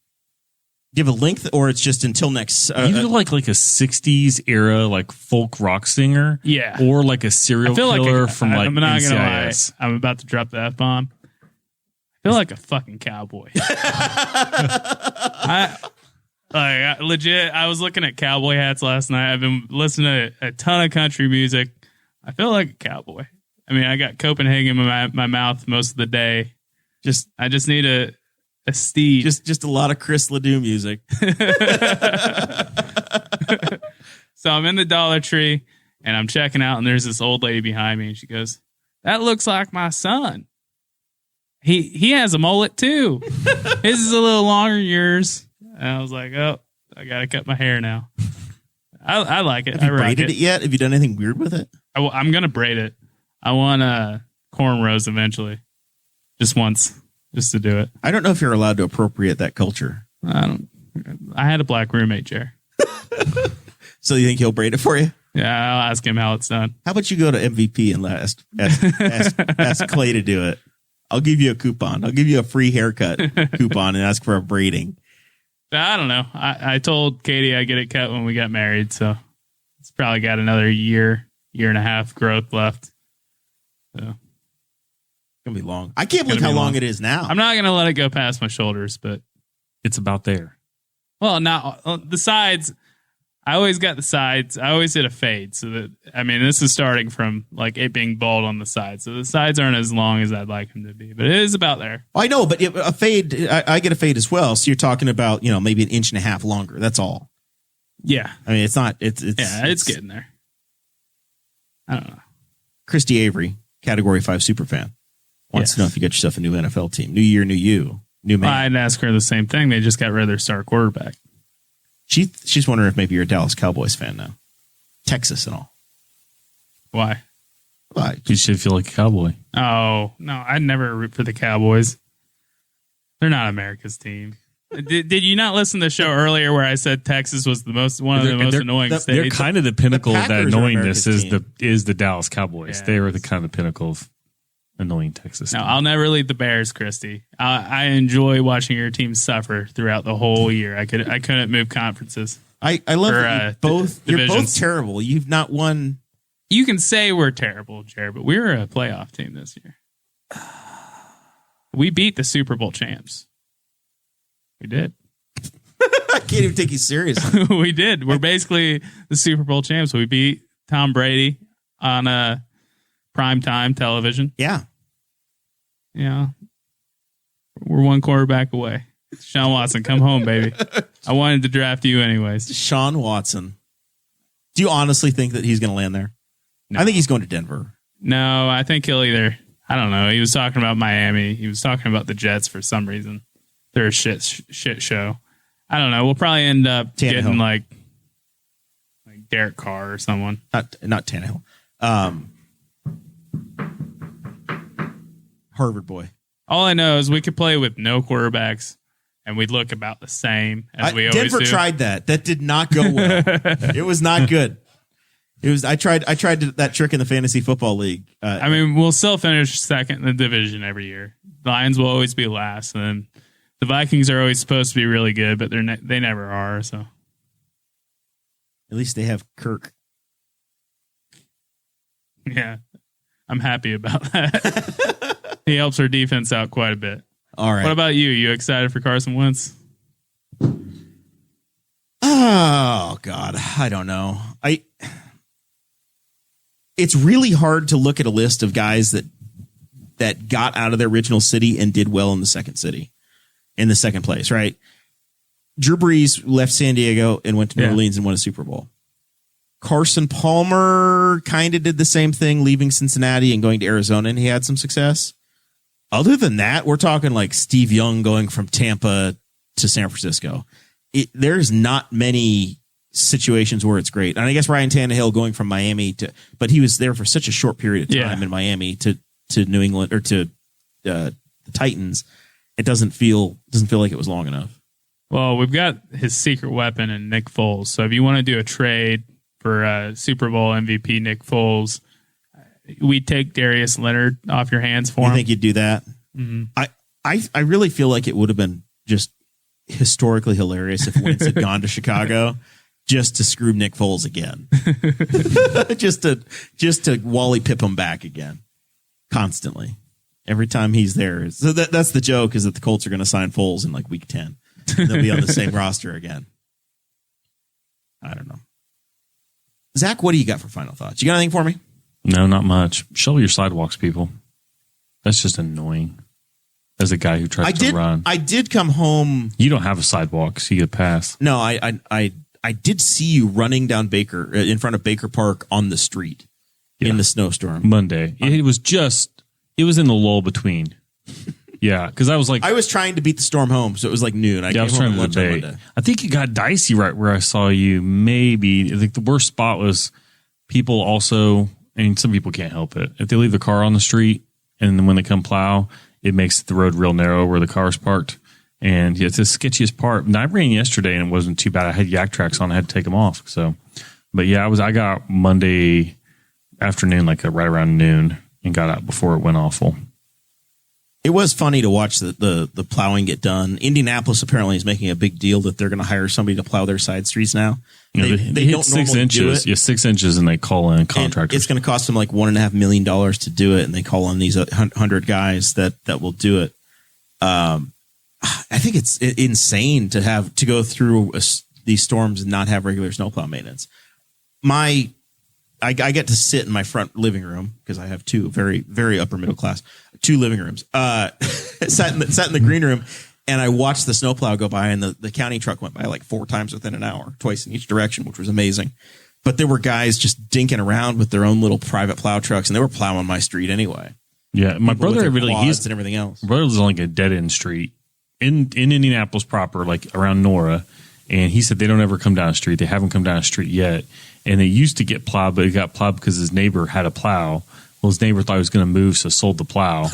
Do you have a length, or it's just until next? You look like a '60s era like folk rock singer, yeah, or like a serial killer from I'm not NCIS. Gonna lie. I'm about to drop the F-bomb. I feel like a fucking cowboy. Legit. I was looking at cowboy hats last night. I've been listening to a ton of country music. I feel like a cowboy. I mean, I got Copenhagen in my mouth most of the day. I just need a steed. Just a lot of Chris Ledoux music. So I'm in the Dollar Tree and I'm checking out, and there's this old lady behind me, and she goes, "That looks like my son. He has a mullet too. His is a little longer than yours." And I was like, "Oh, I gotta cut my hair now." I like it. Have you braided it yet? Have you done anything weird with it? I'm gonna braid it. I want cornrows eventually, just once. Just to do it. I don't know if you're allowed to appropriate that culture. I had a black roommate, Jer. So you think he'll braid it for you? Yeah, I'll ask him how it's done. How about you go to MVP and ask Clay to do it? I'll give you a coupon. I'll give you a free haircut coupon and ask for a braiding. I don't know. I told Katie I get it cut when we got married, so it's probably got another year and a half growth left. So. Gonna be long. I can't believe how long it is now. I'm not gonna let it go past my shoulders, but it's about there. Well, now the sides. I always got the sides. I always did a fade, so that this is starting from like it being bald on the sides. So the sides aren't as long as I'd like them to be, but it is about there. I know, but a fade. I get a fade as well. So you're talking about maybe an inch and a half longer. That's all. Yeah, I mean it's not. It's getting there. I don't know. Christy Avery, Category 5 superfan. Wants to know if you got yourself a new NFL team. New year, new you, new man. I'd ask her the same thing. They just got rid of their star quarterback. She's wondering if maybe you're a Dallas Cowboys fan now. Texas and all. Why? Why? You should feel like a cowboy. Oh, no. I'd never root for the Cowboys. They're not America's team. Did you not listen to the show earlier where I said Texas was one of the most annoying states? They're kind of the pinnacle of that annoyingness is the Dallas Cowboys. Yeah. They are the kind of pinnacle of annoying Texas. No, I'll never lead the Bears, Christy. I enjoy watching your team suffer throughout the whole year. I couldn't move conferences. I love that you're both terrible. You've not won. You can say we're terrible, Jared, but we were a playoff team this year. We beat the Super Bowl champs. We did. I can't even take you seriously. We did. We're basically the Super Bowl champs. We beat Tom Brady on primetime television. Yeah. Yeah. We're one quarterback away. Sean Watson, come home, baby. I wanted to draft you anyways. Sean Watson. Do you honestly think that he's going to land there? No. I think he's going to Denver. No, I think he'll either. I don't know. He was talking about Miami. He was talking about the Jets for some reason. They're a shit show. I don't know. We'll probably end up Tannehill. getting like Derek Carr or someone. Not Tannehill. Harvard boy. All I know is we could play with no quarterbacks, and we'd look about the same as we always Denver do. tried that. That did not go well. It was not good. It was. I tried that trick in the fantasy football league. I mean, we'll still finish second in the division every year. The Lions will always be last, and then the Vikings are always supposed to be really good, but they never are. So at least they have Kirk. yeah, I'm happy about that. He helps our defense out quite a bit. All right. What about you? You excited for Carson Wentz? Oh God, I don't know. It's really hard to look at a list of guys that got out of their original city and did well in the second place, right? Drew Brees left San Diego and went to New Orleans and won a Super Bowl. Carson Palmer kind of did the same thing, leaving Cincinnati and going to Arizona, and he had some success. Other than that, we're talking like Steve Young going from Tampa to San Francisco. There's not many situations where it's great. And I guess Ryan Tannehill going from Miami but he was there for such a short period of time in Miami to New England or to the Titans. It doesn't feel like it was long enough. Well, we've got his secret weapon in Nick Foles. So if you want to do a trade for Super Bowl MVP Nick Foles, we take Darius Leonard off your hands for him. You think you'd do that? Mm-hmm. I really feel like it would have been just historically hilarious if Wentz had gone to Chicago just to screw Nick Foles again. just to Wally Pip him back again. Constantly. Every time he's there. So that's the joke, is that the Colts are going to sign Foles in like week 10. And they'll be on the same roster again. I don't know. Zach, what do you got for final thoughts? You got anything for me? No, not much. Shovel your sidewalks, people. That's just annoying. As a guy who tries to run. I did come home. You don't have a sidewalk, so you get past. No, I did see you running down Baker in front of Baker Park on the street in the snowstorm. Monday. It was in the lull between. Yeah, because I was trying to beat the storm home, so it was like noon. I was trying to debate. I think it got dicey right where I saw you. Maybe I think the worst spot was people also, and some people can't help it. If they leave the car on the street and then when they come plow, it makes the road real narrow where the car's parked. And it's the sketchiest part. And I ran yesterday and it wasn't too bad. I had yak tracks on. I had to take them off. So, but yeah, I got Monday afternoon, like right around noon, and got out before it went awful. It was funny to watch the plowing get done. Indianapolis apparently is making a big deal that they're going to hire somebody to plow their side streets now. They hit don't 6 inches. Yeah, 6 inches, and they call in contractors. And it's going to cost them like $1.5 million to do it, and they call on these 100 guys that will do it. I think it's insane to go through these storms and not have regular snowplow maintenance. I get to sit in my front living room because I have two very, very upper middle class, 2 living rooms. Sat in the green room, and I watched the snowplow go by, and the county truck went by like 4 times within an hour, twice in each direction, which was amazing. But there were guys just dinking around with their own little private plow trucks, and they were plowing my street anyway. Yeah, my brother he's and everything else. My brother lives on like a dead end street in Indianapolis proper, like around Nora, and he said they don't ever come down a street. They haven't come down a street yet. And they used to get plowed, but it got plowed because his neighbor had a plow. Well, his neighbor thought he was going to move, so sold the plow.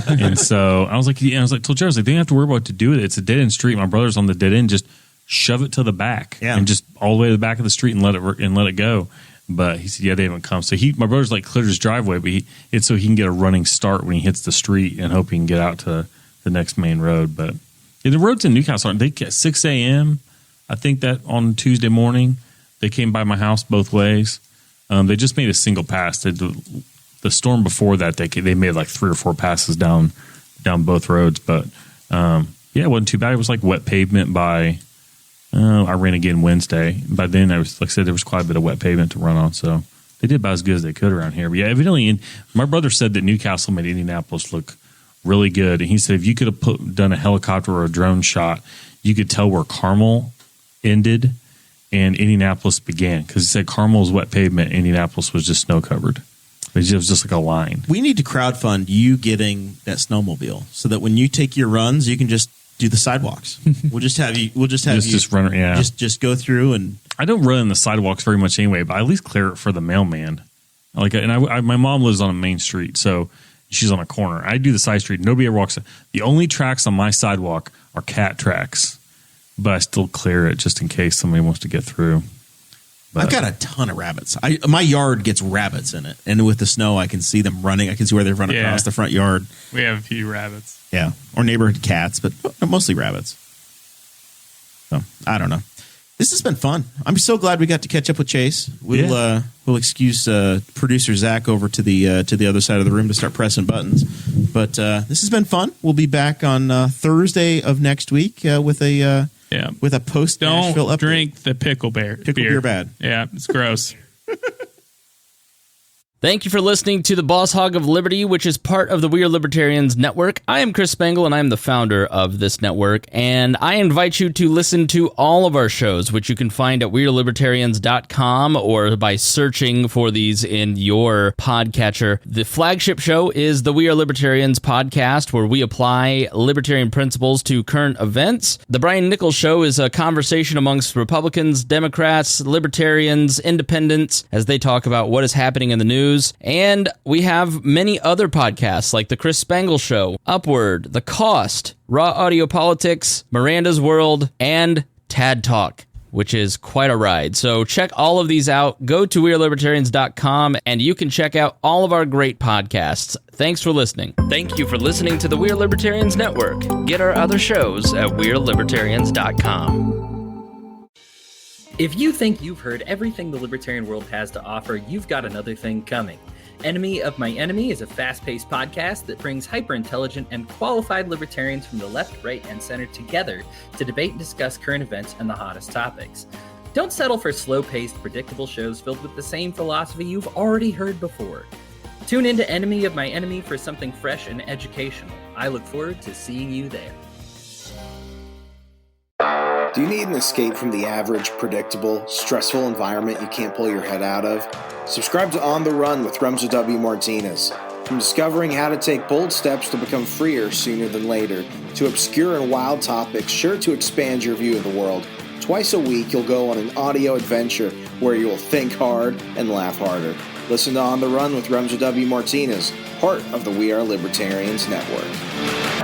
And so I was like, told Jared, they don't have to worry about what to do with it. It's a dead end street. My brother's on the dead end. Just shove it to the back, and just all the way to the back of the street and let it go. But he said, yeah, they haven't come. So my brother's like cleared his driveway, but it's so he can get a running start when he hits the street and hope he can get out to the next main road. But the roads in Newcastle aren't. They get 6 a.m. I think that on Tuesday morning. They came by my house both ways. They just made a single pass. The storm before that, they made like 3 or 4 passes down both roads. But it wasn't too bad. It was like wet pavement by. I ran again Wednesday. By then, like I said, there was quite a bit of wet pavement to run on. So they did about as good as they could around here. But yeah, evidently, my brother said that Newcastle made Indianapolis look really good. And he said if you could have done a helicopter or a drone shot, you could tell where Carmel ended and Indianapolis began, because he said Carmel's wet pavement, Indianapolis was just snow covered. It was just like a line. We need to crowdfund you getting that snowmobile so that when you take your runs, you can just do the sidewalks. We'll just have you just run it. Yeah, just go through. And I don't run the sidewalks very much anyway, but I at least clear it for the mailman. My mom lives on a main street, so she's on a corner. I do the side street. Nobody ever walks. The only tracks on my sidewalk are cat tracks, but I still clear it just in case somebody wants to get through. I've got a ton of rabbits. My yard gets rabbits in it, and with the snow, I can see them running. I can see where they've run across the front yard. We have a few rabbits. Yeah, or neighborhood cats, but mostly rabbits. So I don't know. This has been fun. I'm so glad we got to catch up with Chase. We'll excuse producer Zach over to the other side of the room to start pressing buttons. But this has been fun. We'll be back on Thursday of next week with a post Nashville update. Don't drink the pickle beer. Pickle beer bad. Yeah, it's gross. Thank you for listening to the Boss Hog of Liberty, which is part of the We Are Libertarians Network. I am Chris Spangle, and I am the founder of this network, and I invite you to listen to all of our shows, which you can find at wearelibertarians.com or by searching for these in your podcatcher. The flagship show is the We Are Libertarians podcast, where we apply libertarian principles to current events. The Brian Nichols Show is a conversation amongst Republicans, Democrats, Libertarians, Independents, as they talk about what is happening in the news. And we have many other podcasts like The Chris Spangle Show, Upward, The Cost, Raw Audio Politics, Miranda's World, and Tad Talk, which is quite a ride. So check all of these out. Go to wearelibertarians.com and you can check out all of our great podcasts. Thanks for listening. Thank you for listening to the We Are Libertarians Network. Get our other shows at wearelibertarians.com. If you think you've heard everything the libertarian world has to offer, you've got another thing coming. Enemy of My Enemy is a fast-paced podcast that brings hyper-intelligent and qualified libertarians from the left, right, and center together to debate and discuss current events and the hottest topics. Don't settle for slow-paced, predictable shows filled with the same philosophy you've already heard before. Tune into Enemy of My Enemy for something fresh and educational. I look forward to seeing you there. Do you need an escape from the average, predictable, stressful environment you can't pull your head out of? Subscribe to On the Run with Remzo W. Martinez. From discovering how to take bold steps to become freer sooner than later, to obscure and wild topics sure to expand your view of the world, twice a week you'll go on an audio adventure where you'll think hard and laugh harder. Listen to On the Run with Remzo W. Martinez, part of the We Are Libertarians Network.